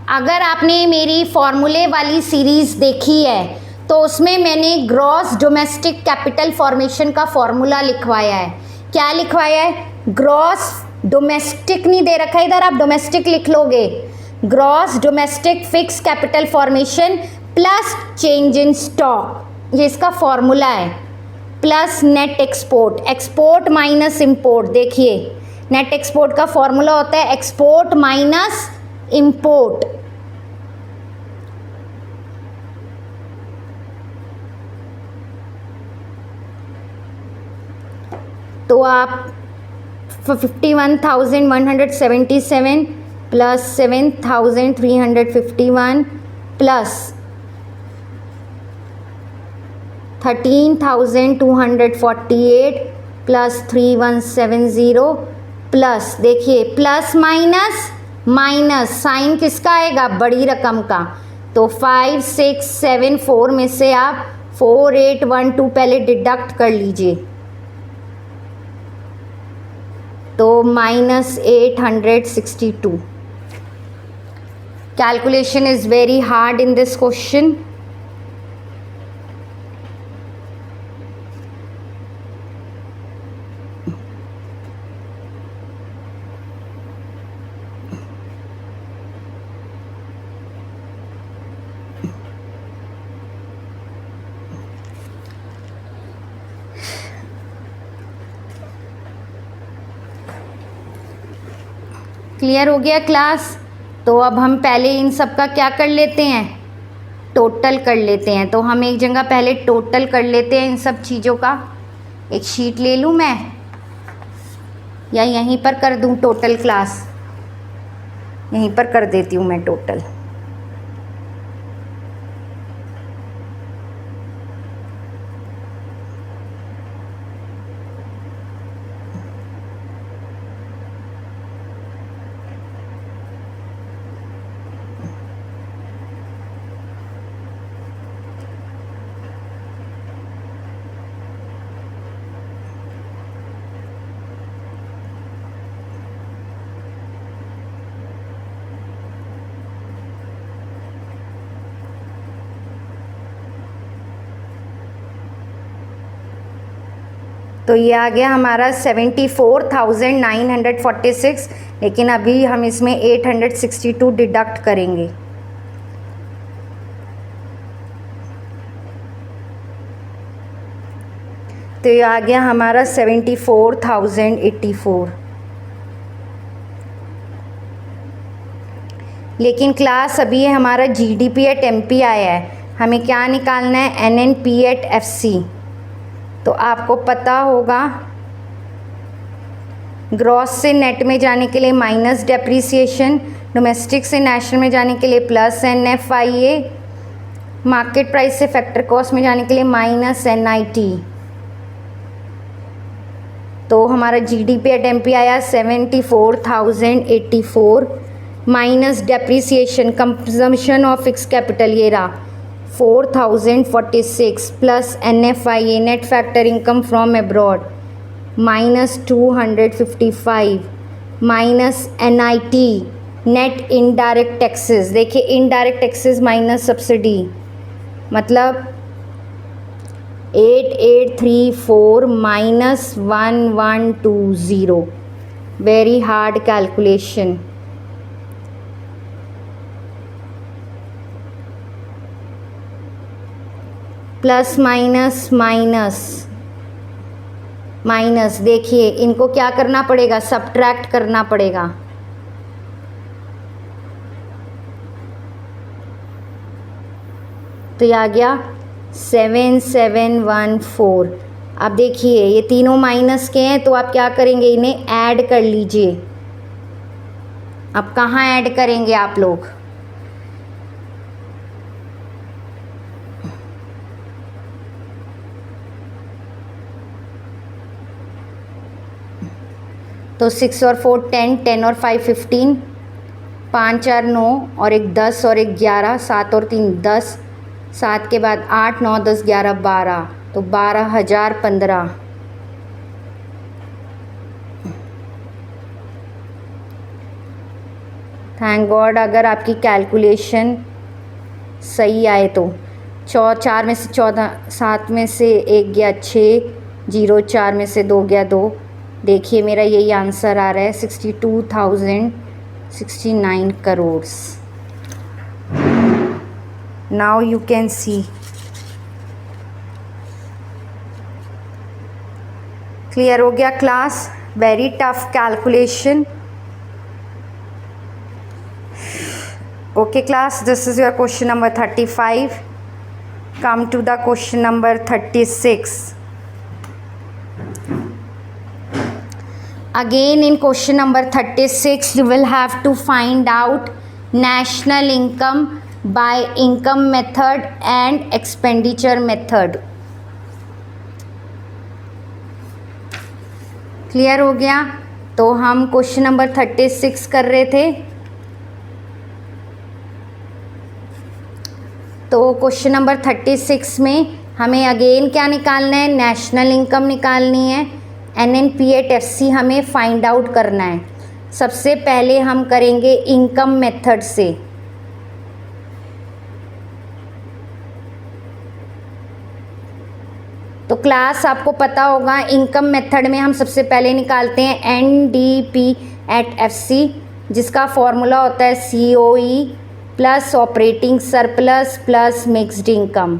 अगर आपने मेरी फॉर्मूले वाली सीरीज देखी है तो उसमें मैंने ग्रॉस डोमेस्टिक कैपिटल फॉर्मेशन का फॉर्मूला लिखवाया है। क्या लिखवाया है? ग्रॉस डोमेस्टिक नहीं दे रखा है इधर, आप डोमेस्टिक लिख लोगे। Gross domestic fix capital formation plus change in stock, ये इसका फॉर्मूला है, plus net export, export minus import. देखिए नेट एक्सपोर्ट का फॉर्मूला होता है एक्सपोर्ट माइनस इंपोर्ट। तो आप 51,177 प्लस 7,351 प्लस 13,248 प्लस 3,170 प्लस देखिए प्लस माइनस माइनस, साइन किसका आएगा? बड़ी रकम का। तो 5674 में से आप 4812 पहले डिडक्ट कर लीजिए, तो -862। Calculation is very hard in this question. Clear हो गया क्लास? तो अब हम पहले इन सब का क्या कर लेते हैं? टोटल कर लेते हैं। तो हम एक जगह पहले टोटल कर लेते हैं इन सब चीज़ों का। एक शीट ले लूँ मैं या यहीं पर कर दूँ टोटल क्लास? यहीं पर कर देती हूँ मैं टोटल। तो ये आ गया हमारा 74,946, लेकिन अभी हम इसमें 862 डिडक्ट करेंगे। तो ये आ गया हमारा 74,084। लेकिन क्लास अभी ये हमारा जीडीपी एट एमपी आया है, हमें क्या निकालना है? NNP at FC. तो आपको पता होगा ग्रॉस से नेट में जाने के लिए माइनस डेप्रीसिएशन, डोमेस्टिक से नेशनल में जाने के लिए प्लस NFIA, मार्केट प्राइस से फैक्टर कॉस्ट में जाने के लिए माइनस NIT। तो हमारा जीडीपी एट एमपी आया 74,084 minus depreciation, consumption of fixed capital ये रहा 4,046 plus NFIA net factor income from abroad -255 minus NIT net indirect taxes. देखिए इनडायरेक्ट टैक्सेस माइनस सब्सिडी मतलब 8834 minus 1120। Very hard calculation. Plus minus minus minus, देखिए इनको क्या करना पड़ेगा? सब्ट्रैक्ट करना पड़ेगा। तो ये आ गया 7714। अब देखिए ये तीनों माइनस के हैं, तो आप क्या करेंगे, इन्हें ऐड कर लीजिए। अब कहाँ ऐड करेंगे आप लोग, तो 6 और 4 10, 10 और 5 15, 5 4 9 और 1 10 और 1 11, 7 और 3 10, 7 के बाद 8 9 10 11 12, तो 12,015। थैंक गॉड अगर आपकी कैलकुलेशन सही आए तो। 4 में से 14, 7 में से 1 गया 6, 0 4 में से 2 गया 2। देखिए मेरा यही आंसर आ रहा है 62,069 crore. Now you can see, clear हो गया class? Very tough calculation. Okay class, this is your question number 35. Come to the question number 36. Again in question number 36 you will have to find out national income by income method and expenditure method. Clear हो गया? तो हम question number 36 कर रहे थे। तो question number 36 में हमें अगेन क्या निकालना है, नेशनल इनकम निकालनी है, NNPAT-FC हमें फाइंड आउट करना है। सबसे पहले हम करेंगे इनकम मेथड से। तो क्लास आपको पता होगा इनकम मेथड में हम सबसे पहले निकालते हैं NDPAT-FC, जिसका फॉर्मूला होता है COE plus operating surplus plus mixed income.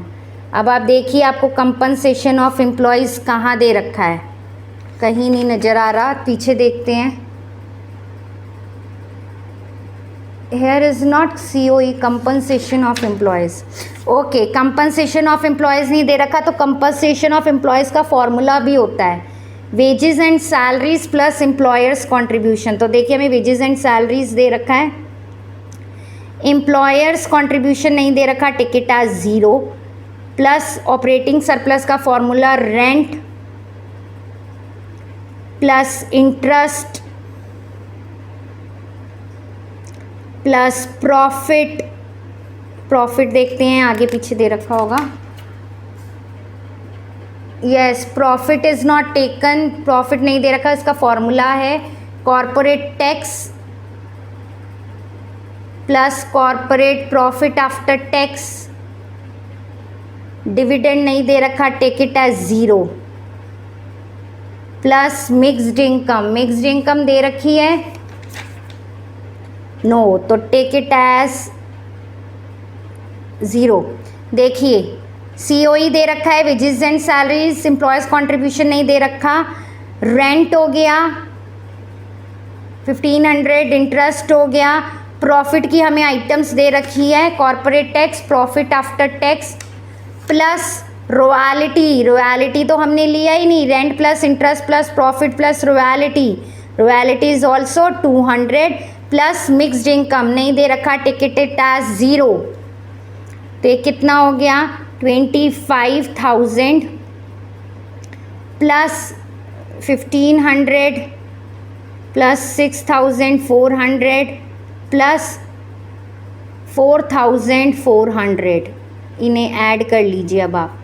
अब आप देखिए आपको कंपनसेशन ऑफ एम्प्लॉयज़ कहाँ दे रखा है, कहीं नहीं नज़र आ रहा, पीछे देखते हैं। Here is not COE, compensation of employees. Okay, compensation of employees नहीं दे रखा, तो कंपनसेशन ऑफ एम्प्लॉयज़ का फॉर्मूला भी होता है wages and salaries plus employers contribution. तो देखिए हमें वेजेस एंड सैलरीज दे रखा है, एम्प्लॉयर्स कंट्रीब्यूशन नहीं दे रखा, take it as 0, plus operating surplus का formula rent plus interest plus profit. Profit देखते हैं आगे पीछे दे रखा होगा। Yes, profit is not taken, profit नहीं दे रखा, इसका फॉर्मूला है corporate tax plus corporate profit after tax. Dividend नहीं दे रखा, take it as 0, plus mixed income. Mixed income दे रखी है नो, तो टेक इट एज 0। देखिए COE दे रखा है, wages and salaries, employees contribution नहीं दे रखा, रेंट हो गया 1500, इंटरेस्ट हो गया, प्रॉफिट की हमें आइटम्स दे रखी है corporate tax, profit after tax plus royalty. Royalty तो हमने लिया ही नहीं, rent plus interest plus profit plus royalty. Royalty is also 200 plus mixed income नहीं दे रखा, टिकट एज 0। तो ये कितना हो गया 25,000 प्लस 1500 प्लस 6,400 प्लस 4,400। इन्हें ऐड कर लीजिए अब आप।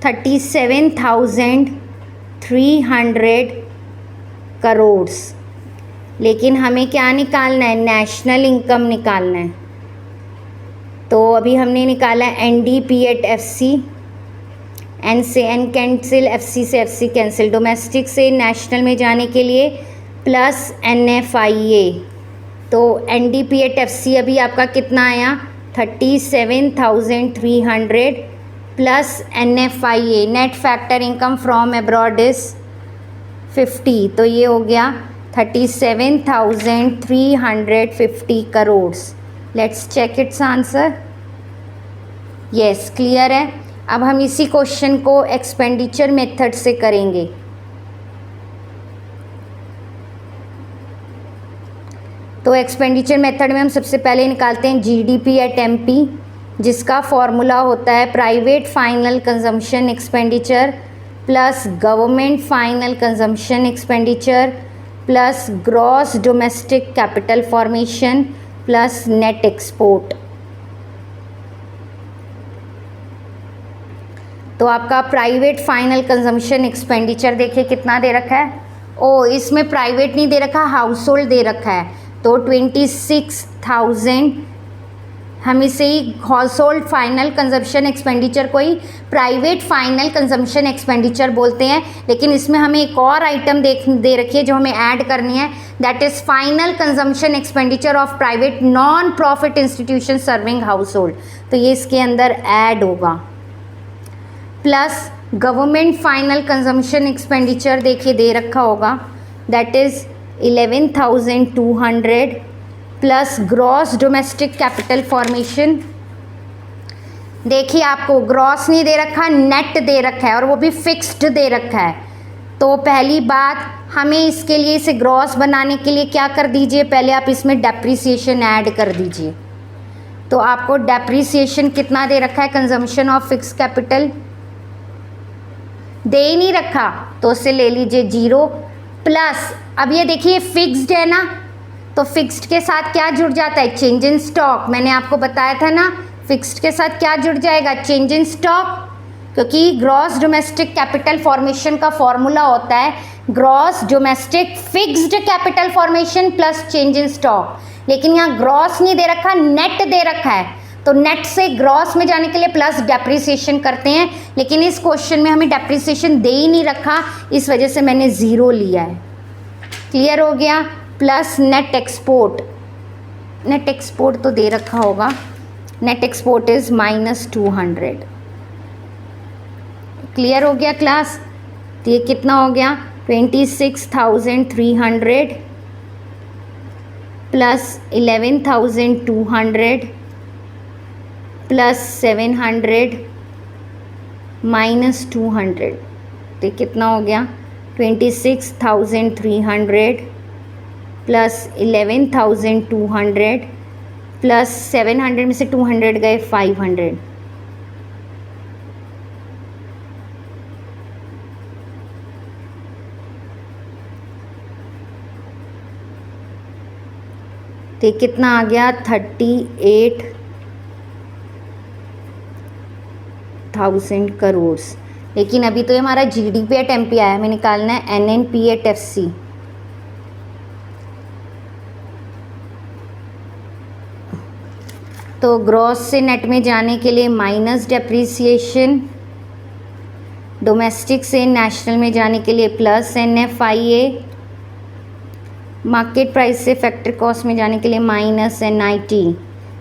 $37,300 करोड़। लेकिन हमें क्या निकालना है, नेशनल इनकम निकालना है। तो अभी हमने निकाला NDPAT-FC, N से N कैंसिल, FC से FC कैंसिल, डोमेस्टिक से नेशनल में जाने के लिए प्लस NFIA तो NDPAT-FC अभी आपका कितना आया 37,300 plus NFIA net factor income from abroad is 50, तो ये हो गया 37,350 crore. Let's check its answer. Yes, clear है। अब हम इसी क्वेश्चन को एक्सपेंडिचर मेथड से करेंगे। तो एक्सपेंडिचर मेथड में हम सबसे पहले निकालते हैं GDP@MP, जिसका फॉर्मूला होता है private final consumption expenditure plus government final consumption expenditure plus gross domestic capital formation plus net export. तो आपका प्राइवेट फाइनल कंजम्पशन एक्सपेंडिचर देखिए कितना दे रखा है। ओ, इसमें प्राइवेट नहीं दे रखा, हाउस होल्ड दे रखा है। तो 26,000 हम इसे ही household final consumption expenditure को ही प्राइवेट फाइनल कंजम्पशन एक्सपेंडिचर बोलते हैं। लेकिन इसमें हमें एक और आइटम दे रखी है जो हमें ऐड करनी है, that is final consumption expenditure of private non profit institution serving house hold. तो ये इसके अंदर ऐड होगा। Plus government final consumption expenditure देखिए दे रखा होगा, that is 11,200 plus gross domestic capital formation. देखिए आपको ग्रॉस नहीं दे रखा, नेट दे रखा है और वो भी फिक्स्ड दे रखा है। तो पहली बात, हमें इसके लिए इसे ग्रॉस बनाने के लिए क्या कर दीजिए, पहले आप इसमें डेप्रिसिएशन ऐड कर दीजिए। तो आपको डेप्रिसिएशन कितना दे रखा है, कंजम्पशन ऑफ फिक्स कैपिटल दे ही नहीं रखा, तो उसे ले लीजिए 0 प्लस। अब ये देखिए फिक्स्ड है ना, तो फिक्स्ड के साथ क्या जुड़ जाता है, चेंज इन स्टॉक। मैंने आपको बताया था ना, फिक्स्ड के साथ क्या जुड़ जाएगा, चेंज इन स्टॉक, क्योंकि ग्रॉस डोमेस्टिक कैपिटल फॉर्मेशन का फॉर्मूला होता है gross domestic fixed capital formation plus change in stock. लेकिन यहाँ ग्रॉस नहीं दे रखा, नेट दे रखा है, तो नेट से ग्रॉस में जाने के लिए प्लस डेप्रिसिएशन करते हैं। लेकिन इस क्वेश्चन में हमें डेप्रिसिएशन दे ही नहीं रखा, इस वजह से मैंने 0 लिया है। क्लियर हो गया। Plus net export, net export तो दे रखा होगा, नेट एक्सपोर्ट इज -200। क्लियर हो गया क्लास। तो ये कितना हो गया 26,300 प्लस 11,200 प्लस 700 -200। तो ये कितना हो गया 26,300 प्लस 11,200 प्लस 700 में से 200 गए 500। तो ये कितना आ गया 38,000 करोड़। लेकिन अभी तो ये हमारा GDP@MP आया, हमें निकालना है NNPAT-FC। तो ग्रॉस से नेट में जाने के लिए माइनस डेप्रिसिएशन, डोमेस्टिक से नेशनल में जाने के लिए प्लस NFIA, मार्केट प्राइस से फैक्टर कॉस्ट में जाने के लिए माइनस NIT। तो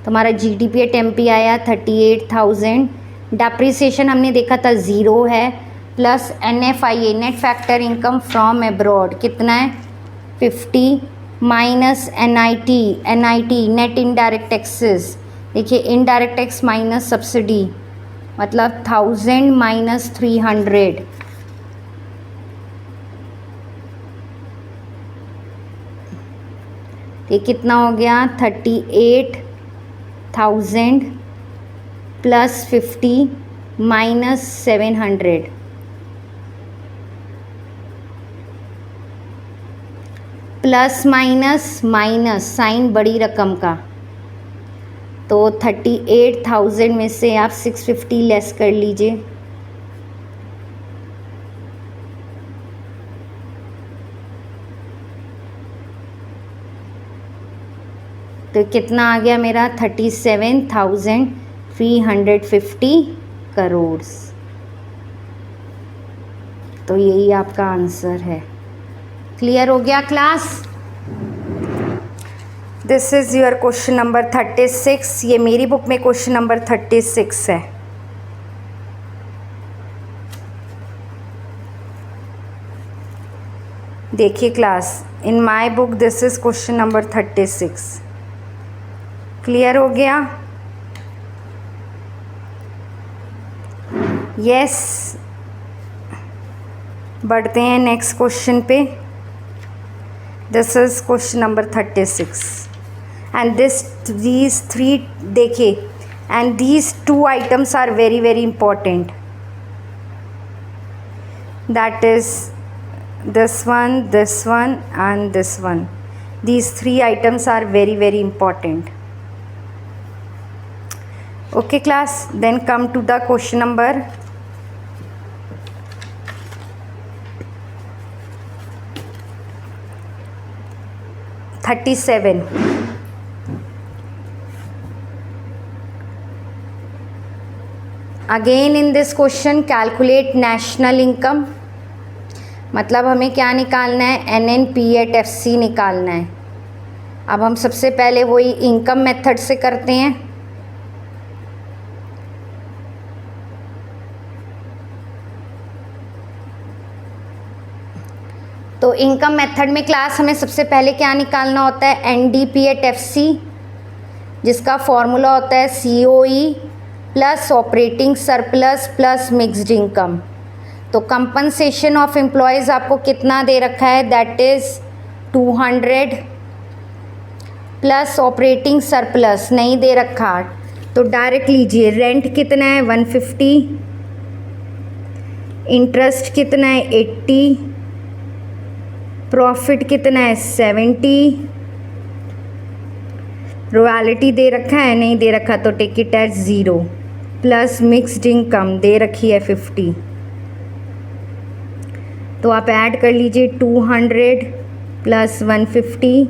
हमारा GDP@MP आया 38,000। डेप्रिसिएशन हमने देखा था 0 है, plus NFIA net factor income from abroad कितना है 50 minus NIT net indirect taxes. देखिए इनडायरेक्ट टैक्स माइनस सब्सिडी मतलब 1000 माइनस 300। ये कितना हो गया 38,000 plus 50 minus 700। Plus minus minus sign बड़ी रकम का, तो 38,000 में से आप 650 लेस कर लीजिए। तो कितना आ गया मेरा 37,350 करोड़। तो यही आपका आंसर है। क्लियर हो गया class. This is your question number 36। ये मेरी बुक में क्वेश्चन नंबर 36 है। देखिए class, in my book this is question number 36। Clear हो गया? यस। बढ़ते हैं नेक्स्ट क्वेश्चन पे। This is question number 36 and these three, देखिए, and these two items are very very important, that is this one and this one. These three items are very very important. Okay class, then come to the question number 37. Again in this question, calculate national income. मतलब हमें क्या निकालना है? NNPAT-FC निकालना है। अब हम सबसे पहले वही इनकम मेथड से करते हैं। तो इनकम मेथड में क्लास हमें सबसे पहले क्या निकालना होता है? NDPAT-FC, जिसका फॉर्मूला होता है COE plus operating surplus plus mixed income. तो कंपनसेशन ऑफ एम्प्लॉयज़ आपको कितना दे रखा है? That is 200 plus operating surplus नहीं दे रखा, तो डायरेक्ट लीजिए। रेंट कितना है? 150। इंटरेस्ट कितना है? 80। प्रॉफिट कितना है? 70। रॉयल्टी दे रखा है? नहीं दे रखा, तो take it as 0। Plus mixed income दे रखी है 50। तो आप ऐड कर लीजिए 200 प्लस 150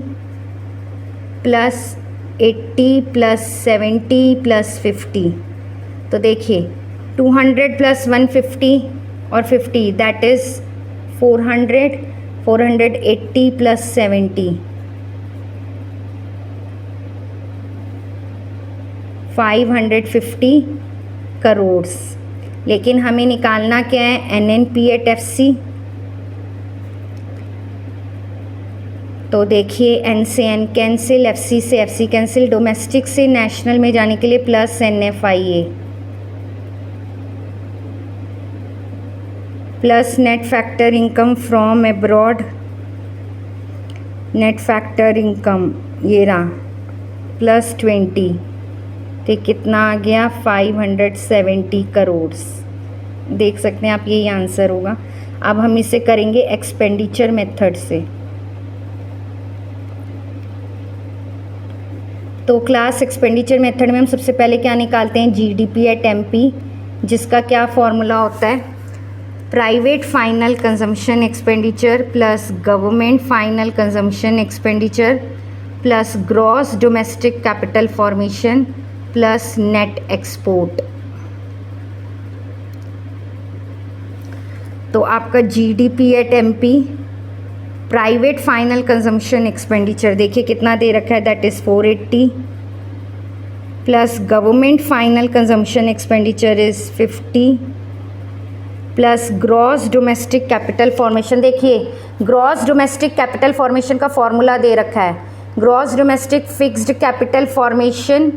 प्लस 80 प्लस 70 प्लस 50। तो देखिए 200 प्लस 150 और 50 दैट इज़ 400। 480 प्लस 70 550 करोड़। लेकिन हमें निकालना क्या है? NNPAT-FC। तो देखिए N से N कैंसिल, FC से FC कैंसिल, डोमेस्टिक से नेशनल में जाने के लिए plus NFIA plus net factor income from abroad. Net factor income ये रहा प्लस 20, तो कितना आ गया? 570 करोड़। देख सकते हैं आप, यही आंसर होगा। अब हम इसे करेंगे एक्सपेंडिचर मेथड से। तो क्लास एक्सपेंडिचर मेथड में हम सबसे पहले क्या निकालते हैं? GDP@MP, जिसका क्या फॉर्मूला होता है? Private final consumption expenditure plus government final consumption expenditure plus gross domestic capital formation plus net export. तो आपका GDP@MP private final consumption expenditure देखिए कितना दे रखा है? That is 480 plus government final consumption expenditure is 50 plus gross domestic capital formation. देखिए gross domestic capital formation का formula दे रखा है, gross domestic fixed capital formation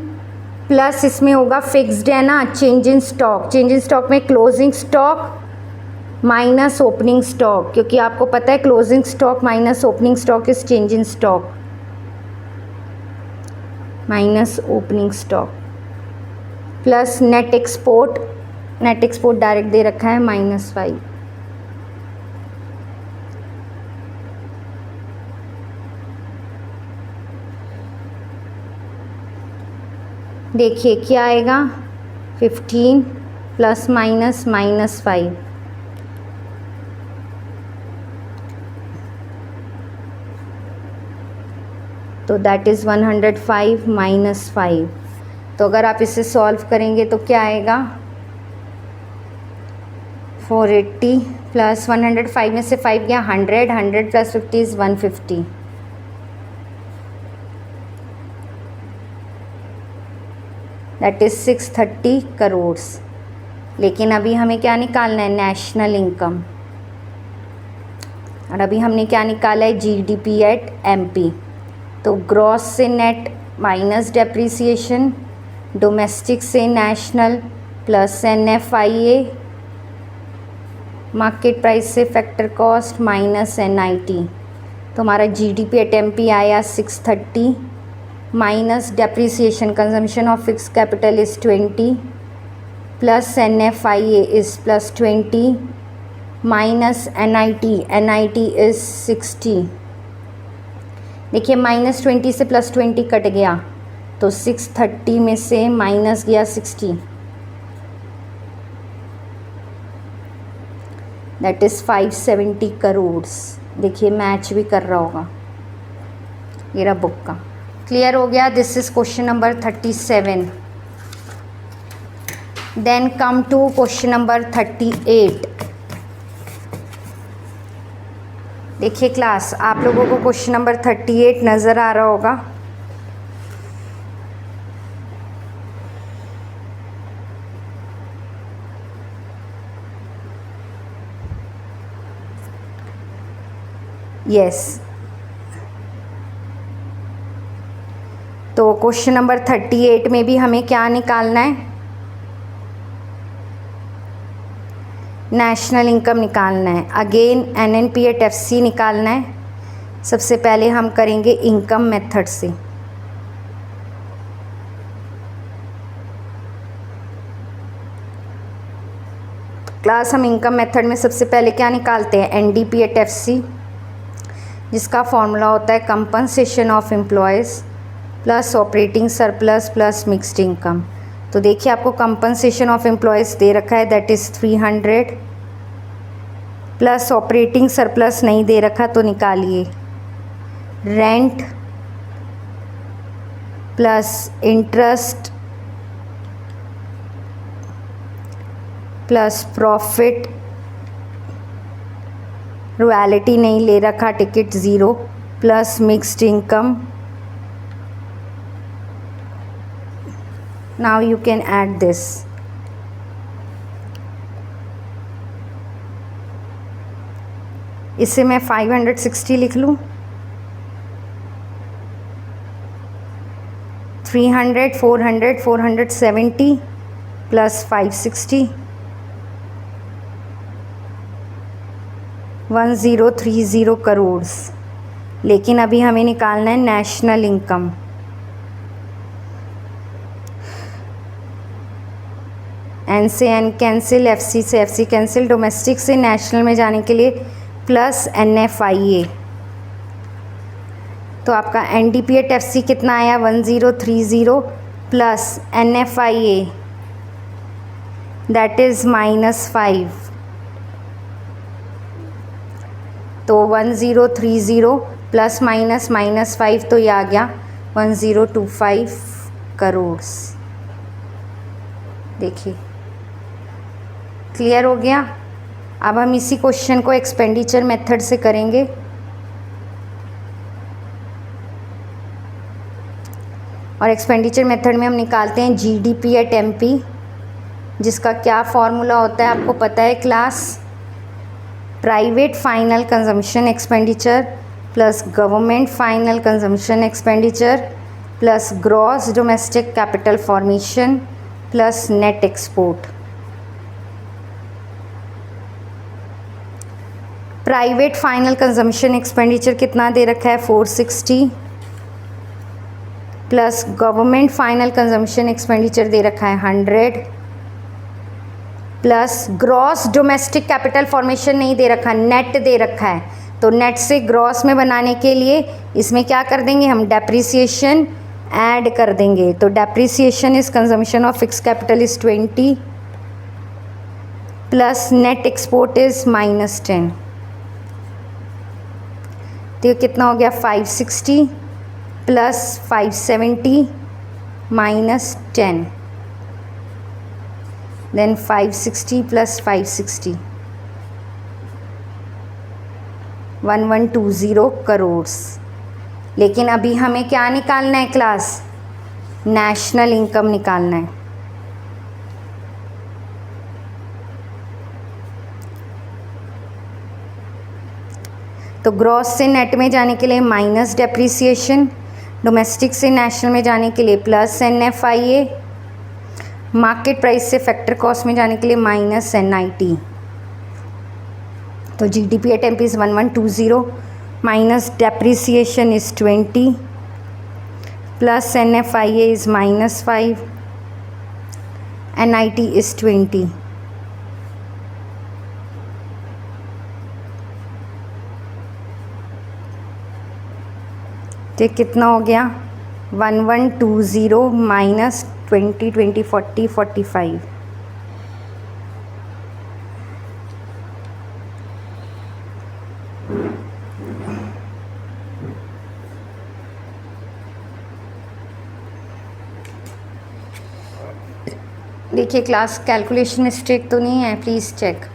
plus इसमें होगा फिक्स्ड है ना, change in stock. Change in stock में closing stock minus opening stock, क्योंकि आपको पता है closing stock minus opening stock is change in stock minus opening stock plus net export. Net export direct दे रखा है -5। देखिए क्या आएगा? 15 प्लस माइनस -5। तो दैट इज़ 105 माइनस 5। तो अगर आप इसे सॉल्व करेंगे तो क्या आएगा? 480 प्लस 105 में से 5 गया 100, 100 plus 50 is 150। That is 630 crore. लेकिन अभी हमें क्या निकालना है, नेशनल इनकम। और अभी हमने क्या निकाला है, जीडीपी एट एमपी। तो ग्रॉस से नेट माइनस डेप्रिसिएशन, डोमेस्टिक से national plus NFIA, market price से फैक्टर कॉस्ट माइनस NIT। तो हमारा जीडीपी एट एमपी आया 630 minus depreciation, consumption of fixed capital is 20 plus NFIA is plus 20 minus NIT is 60। देखिए -20 से +20 cut गया, तो 630 में से माइनस गया 60, दैट इज़ 570 करोड़। देखिए मैच भी कर रहा होगा, ये रहा बुक का। क्लियर हो गया। This is question number 37। Then come to question number 38। देखिए क्लास, आप लोगों को क्वेश्चन नंबर 38 नज़र आ रहा होगा। यस, तो क्वेश्चन नंबर 38 में भी हमें क्या निकालना है, नेशनल इनकम निकालना है। अगेन NNP एट FC निकालना है। सबसे पहले हम करेंगे इनकम मेथड से। क्लास, हम इनकम मेथड में सबसे पहले क्या निकालते हैं, NDP एट FC, जिसका फॉर्मूला होता है compensation of employees plus operating surplus plus mixed income. तो देखिए आपको कंपनसेशन ऑफ एम्प्लॉयज़ दे रखा है, that is 300 plus operating surplus नहीं दे रखा, तो निकालिए rent plus interest plus profit, royalty नहीं ले रखा, ticket 0 plus mixed income. Now you can add this. इसे मैं 560 लिख लूँ, 300 400 470 प्लस 560 1030 करोड़। लेकिन अभी हमें निकालना है नेशनल इनकम। N से N कैंसिल, FC से FC कैंसिल, डोमेस्टिक से नेशनल में जाने के लिए प्लस NFIA। तो आपका NDP एट FC कितना आया, 1030 प्लस NFIA दैट इज़ -5। तो 1030 प्लस माइनस -5, तो ये आ गया 1025 करोड़। देखिए क्लियर हो गया। अब हम इसी क्वेश्चन को एक्सपेंडिचर मेथड से करेंगे। और एक्सपेंडिचर मेथड में हम निकालते हैं जीडीपी एट एमपी, जिसका क्या फॉर्मूला होता है आपको पता है class, private final consumption expenditure plus government final consumption expenditure plus gross domestic capital formation plus net export. Private final consumption expenditure कितना दे रखा है, 460 plus government final consumption expenditure दे रखा है 100 plus gross domestic capital formation नहीं दे रखा, नेट दे रखा है। तो नेट से ग्रॉस में बनाने के लिए इसमें क्या कर देंगे हम, डेप्रिसिएशन ऐड कर देंगे। तो depreciation is consumption of fixed capital is 20 plus net export is -10। तो ये कितना हो गया, 560 प्लस 570 -10, देन 560 प्लस 560 1120 करोड़। लेकिन अभी हमें क्या निकालना है क्लास, नेशनल इनकम निकालना है। तो ग्रॉस से नेट में जाने के लिए माइनस डेप्रिसिएशन, डोमेस्टिक से नेशनल में जाने के लिए प्लस NFIA, मार्केट प्राइस से फैक्टर कॉस्ट में जाने के लिए माइनस NIT। तो GDP at MP is 1120, minus depreciation is 20, plus NFIA is -5, NIT is 20। तो कितना हो गया 1120 माइनस 20 20 40 45। देखिए क्लास कैलकुलेशन मिस्टेक तो नहीं है, प्लीज़ चेक।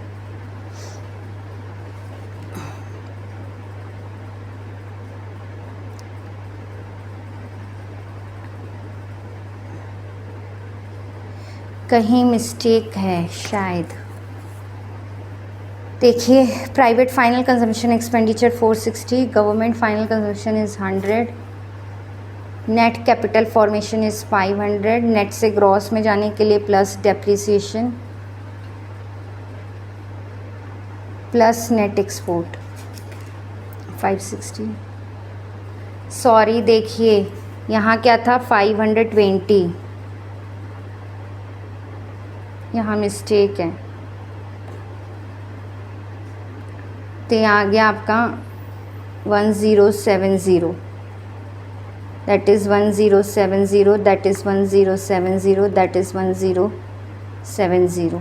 कहीं मिस्टेक है शायद। देखिए private final consumption expenditure 460, government final consumption is 100, net capital formation is 500, net से ग्रॉस में जाने के लिए plus depreciation plus net export 560। Sorry देखिए यहाँ क्या था 520, यहाँ मिस्टेक है। तो यहाँ आ गया आपका 1070, that is 1070, that is 1070, that is 1070,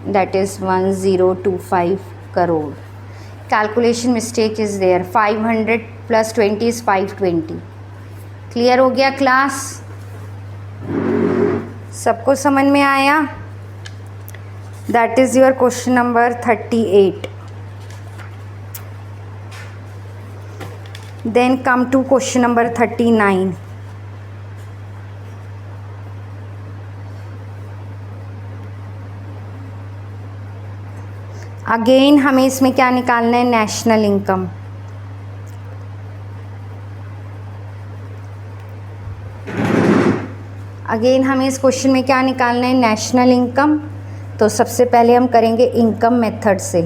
that is 1025 crore. Calculation mistake is there. 500 + 20 is 520। Clear हो गया क्लास? सबको समझ में आया? That is your question number 38। Then come to question number 39। Again हमें इसमें क्या निकालना है, नेशनल इनकम। अगेन हमें इस क्वेश्चन में क्या निकालना है, नेशनल इनकम। तो सबसे पहले हम करेंगे इनकम मेथड से।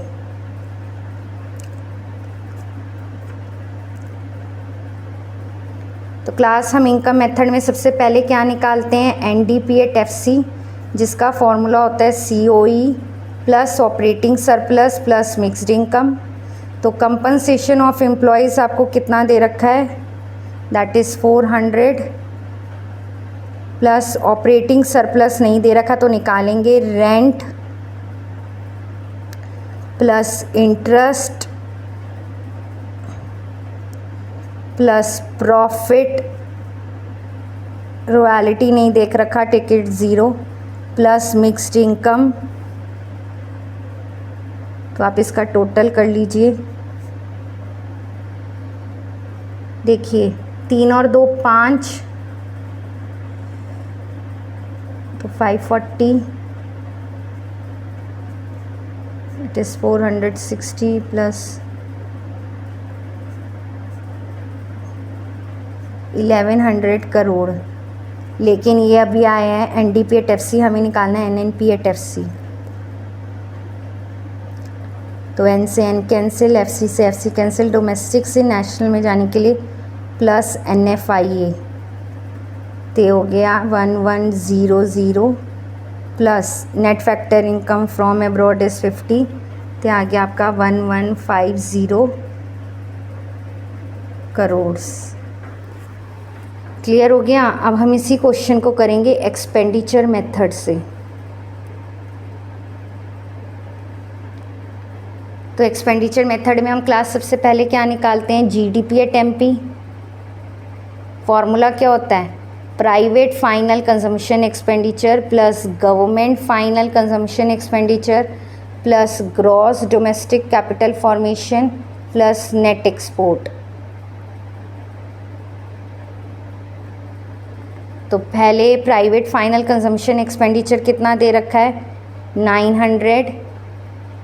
तो क्लास हम इनकम मेथड में सबसे पहले क्या निकालते हैं, NDPAT-FC, जिसका फॉर्मूला होता है COE plus operating surplus plus mixed income. तो कंपनसेशन ऑफ एम्प्लॉयज़ आपको कितना दे रखा है, that is 400 plus operating surplus नहीं दे रखा तो निकालेंगे rent plus interest plus profit, royalty नहीं देख रखा, टिकट 0 प्लस मिक्स्ड इनकम। तो आप इसका टोटल कर लीजिए। देखिए 3 और 2 5, तो 540, इट इज़ 460 प्लस 1100 करोड़। लेकिन ये अभी आया है NDPAT-FC, हमें निकालना है NNPAT-FC। तो N से N कैंसिल, FC से FC कैंसिल, डोमेस्टिक से नेशनल में जाने के लिए प्लस NFIA। तो हो गया 1100 plus net factor income from abroad is 50। तो आ गया आपका 1150 करोड़। क्लियर हो गया? अब हम इसी क्वेश्चन को करेंगे एक्सपेंडिचर मेथड से। तो एक्सपेंडिचर मेथड में हम क्लास सबसे पहले क्या निकालते हैं, GDP@MP। फॉर्मूला क्या होता है, private final consumption expenditure plus government final consumption expenditure plus gross domestic capital formation plus net export. तो पहले प्राइवेट फाइनल कंजम्पशन एक्सपेंडिचर कितना दे रखा है 900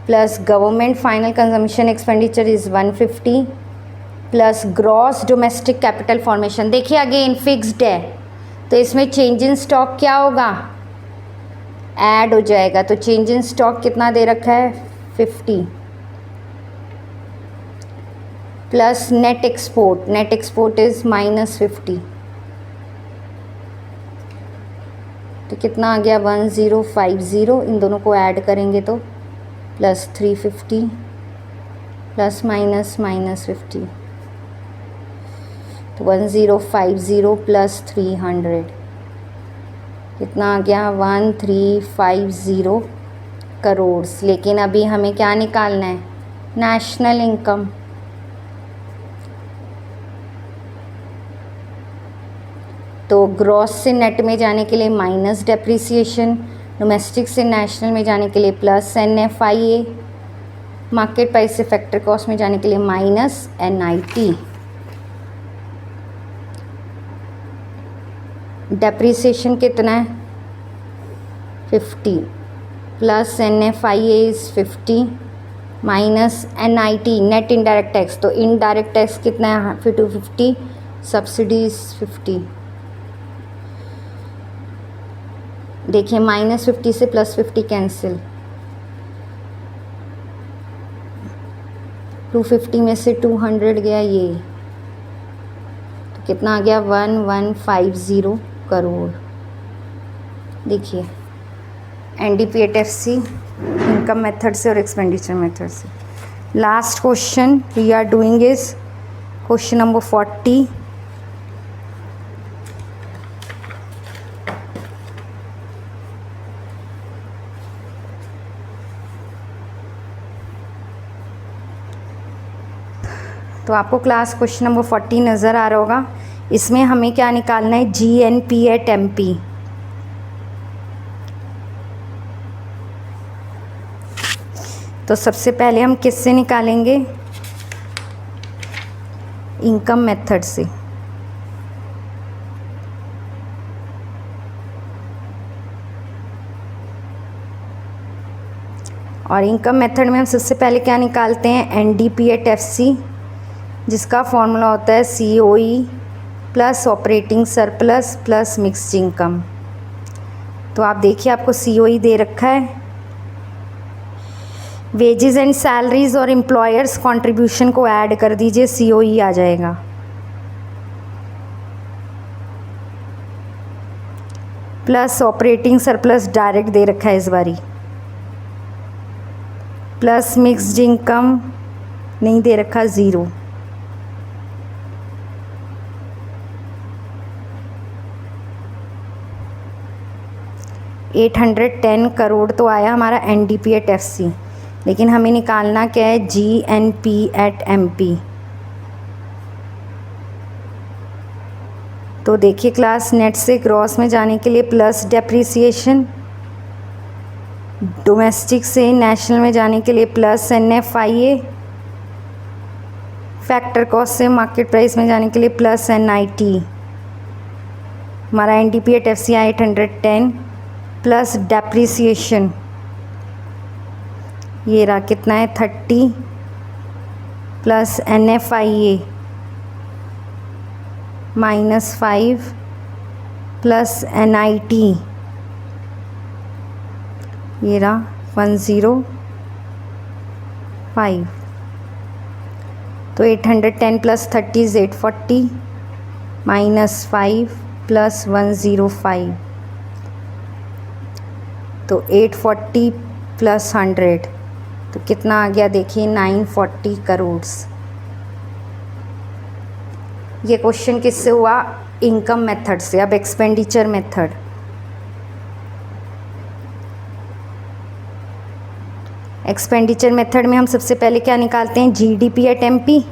plus government final consumption expenditure is 150 plus gross domestic capital formation. देखिए again fixed है तो इसमें चेंज इन स्टॉक क्या होगा, ऐड हो जाएगा। तो चेंज इन स्टॉक कितना दे रखा है 50 प्लस नेट एक्सपोर्ट इज़ -50। तो कितना आ गया 1050, इन दोनों को ऐड करेंगे तो प्लस 350 प्लस माइनस -50, तो 1050 प्लस 300 कितना आ गया 1350 करोड़। लेकिन अभी हमें क्या निकालना है, नेशनल इनकम। तो ग्रॉस से नेट में जाने के लिए माइनस डेप्रिसिएशन, डोमेस्टिक से नेशनल में जाने के लिए प्लस NFIA, मार्केट प्राइस से फैक्टर कॉस्ट में जाने के लिए माइनस NIT। डेप्रिसिएशन कितना है 50 plus NFIA is 50 minus NIT net indirect tax. तो इनडायरेक्ट टैक्स कितना है 250, सब्सिडी इज़ 50। देखिए -50 से +50 कैंसिल, 250 में से 200 गया ये, तो कितना आ गया 1150 करोड़। देखिए NDPAT-FC इनकम मेथड से और एक्सपेंडिचर मेथड से। Last question we are doing is question number 40। तो आपको क्लास क्वेश्चन नंबर 40 नज़र आ रहा होगा। इसमें हमें क्या निकालना है GNPAT-MP। तो सबसे पहले हम किससे निकालेंगे, इनकम मेथड से। और इनकम मेथड में हम सबसे पहले क्या निकालते हैं NDPAT-FC, जिसका फॉर्मूला होता है COE plus operating surplus plus mixed income. तो आप देखिए आपको COE दे रखा है, वेजेस एंड सैलरीज और एम्प्लॉयर्स कंट्रीब्यूशन को ऐड कर दीजिए, COE आ जाएगा। प्लस ऑपरेटिंग सरप्लस डायरेक्ट दे रखा है इस बारी, प्लस मिक्स्ड इनकम नहीं दे रखा 0। $810 करोड़ तो आया हमारा NDPAT-FC, लेकिन हमें निकालना क्या है GNPAT-MP। तो देखिए क्लास नेट से ग्रॉस में जाने के लिए प्लस डेप्रिसिएशन, डोमेस्टिक से नेशनल में जाने के लिए प्लस NFIA, फैक्टर कॉस्ट से मार्केट प्राइस में जाने के लिए प्लस NIT। हमारा NDPAT-FC 810 प्लस डेप्रिसिएशन ये रहा कितना है 30 प्लस NFIA -5 प्लस NIT ये रहा 105। तो 810 प्लस 30 इज 840 -5 प्लस 105। तो 840 प्लस 100 तो कितना आ गया देखिए 940 करोड़। ये क्वेश्चन किससे हुआ, इनकम मेथड से। अब एक्सपेंडिचर मेथड। एक्सपेंडिचर मेथड में हम सबसे पहले क्या निकालते हैं GDPAT-MP।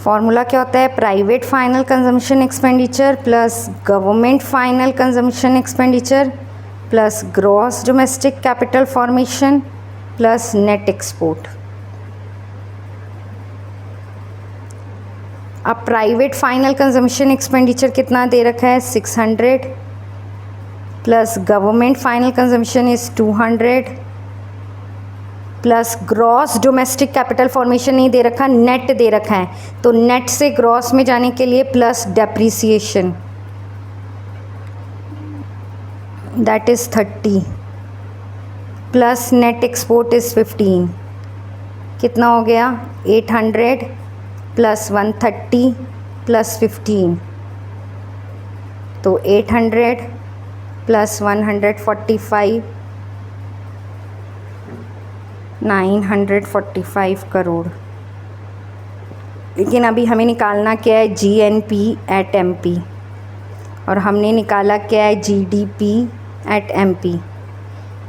फॉर्मूला क्या होता है, private final consumption expenditure plus government final consumption expenditure plus gross domestic capital formation plus net export. अब प्राइवेट फाइनल कंजम्पशन एक्सपेंडिचर कितना दे रखा है 600 plus government final consumption is 200 plus gross domestic capital formation नहीं दे रखा, net दे रखा है, तो नेट से ग्रॉस में जाने के लिए plus depreciation that is 30 plus net export is 15, कितना हो गया 800 प्लस 130 प्लस 15, तो 800 प्लस 145 945 करोड़। लेकिन अभी हमें निकालना क्या है GNP एट MP और हमने निकाला क्या है GDP एट MP।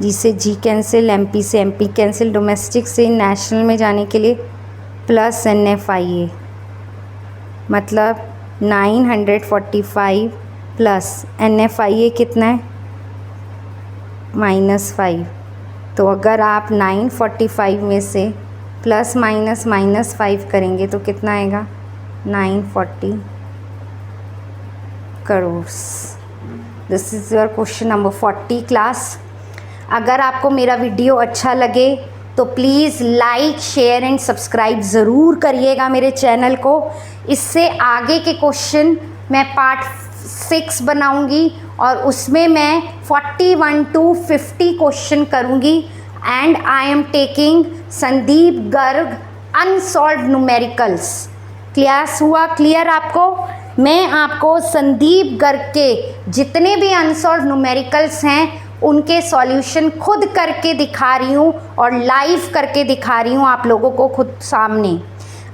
जी से G कैंसिल, MP से MP कैंसिल, डोमेस्टिक से नेशनल में जाने के लिए प्लस NFIA, मतलब 945 प्लस NFIA कितना है -5। तो अगर आप 945 में से प्लस माइनस -5 करेंगे तो कितना आएगा 940 crore. This is your question number 40 class. अगर आपको मेरा वीडियो अच्छा लगे तो please like share and subscribe ज़रूर करिएगा मेरे चैनल को। इससे आगे के क्वेश्चन मैं पार्ट 6 बनाऊंगी और उसमें मैं 41 to 50 क्वेश्चन करूंगी। And I am taking Sandeep Garg unsolved numericals. Class हुआ क्लियर आपको? मैं आपको संदीप गर्ग के जितने भी अनसॉल्व न्यूमेरिकल्स हैं उनके सॉल्यूशन खुद करके दिखा रही हूँ और लाइव करके दिखा रही हूँ आप लोगों को खुद सामने।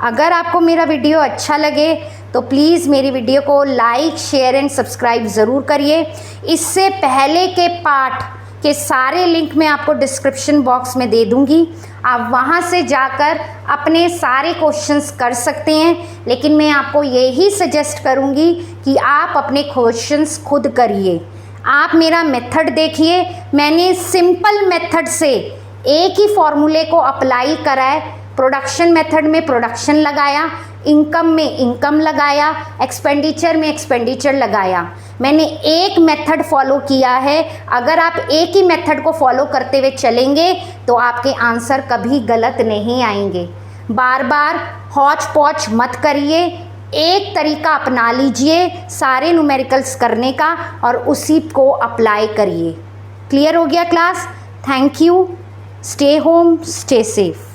अगर आपको मेरा वीडियो अच्छा लगे तो प्लीज़ मेरी वीडियो को लाइक शेयर एंड सब्सक्राइब ज़रूर करिए। इससे पहले के पार्ट के सारे लिंक मैं आपको डिस्क्रिप्शन बॉक्स में दे दूँगी, आप वहाँ से जाकर अपने सारे क्वेश्चंस कर सकते हैं। लेकिन मैं आपको यही सजेस्ट करूँगी कि आप अपने क्वेश्चंस खुद करिए। आप मेरा मेथड देखिए, मैंने सिंपल मेथड से एक ही फॉर्मूले को अप्लाई करा है। प्रोडक्शन मेथड में प्रोडक्शन लगाया, इनकम में इनकम लगाया, एक्सपेंडिचर में एक्सपेंडिचर लगाया। मैंने एक मेथड फॉलो किया है। अगर आप एक ही मेथड को फॉलो करते हुए चलेंगे तो आपके आंसर कभी गलत नहीं आएंगे। बार बार हौच पौच मत करिए, एक तरीका अपना लीजिए सारे न्यूमेरिकल्स करने का और उसी को अप्लाई करिए। क्लियर हो गया class? Thank you. Stay home, stay safe.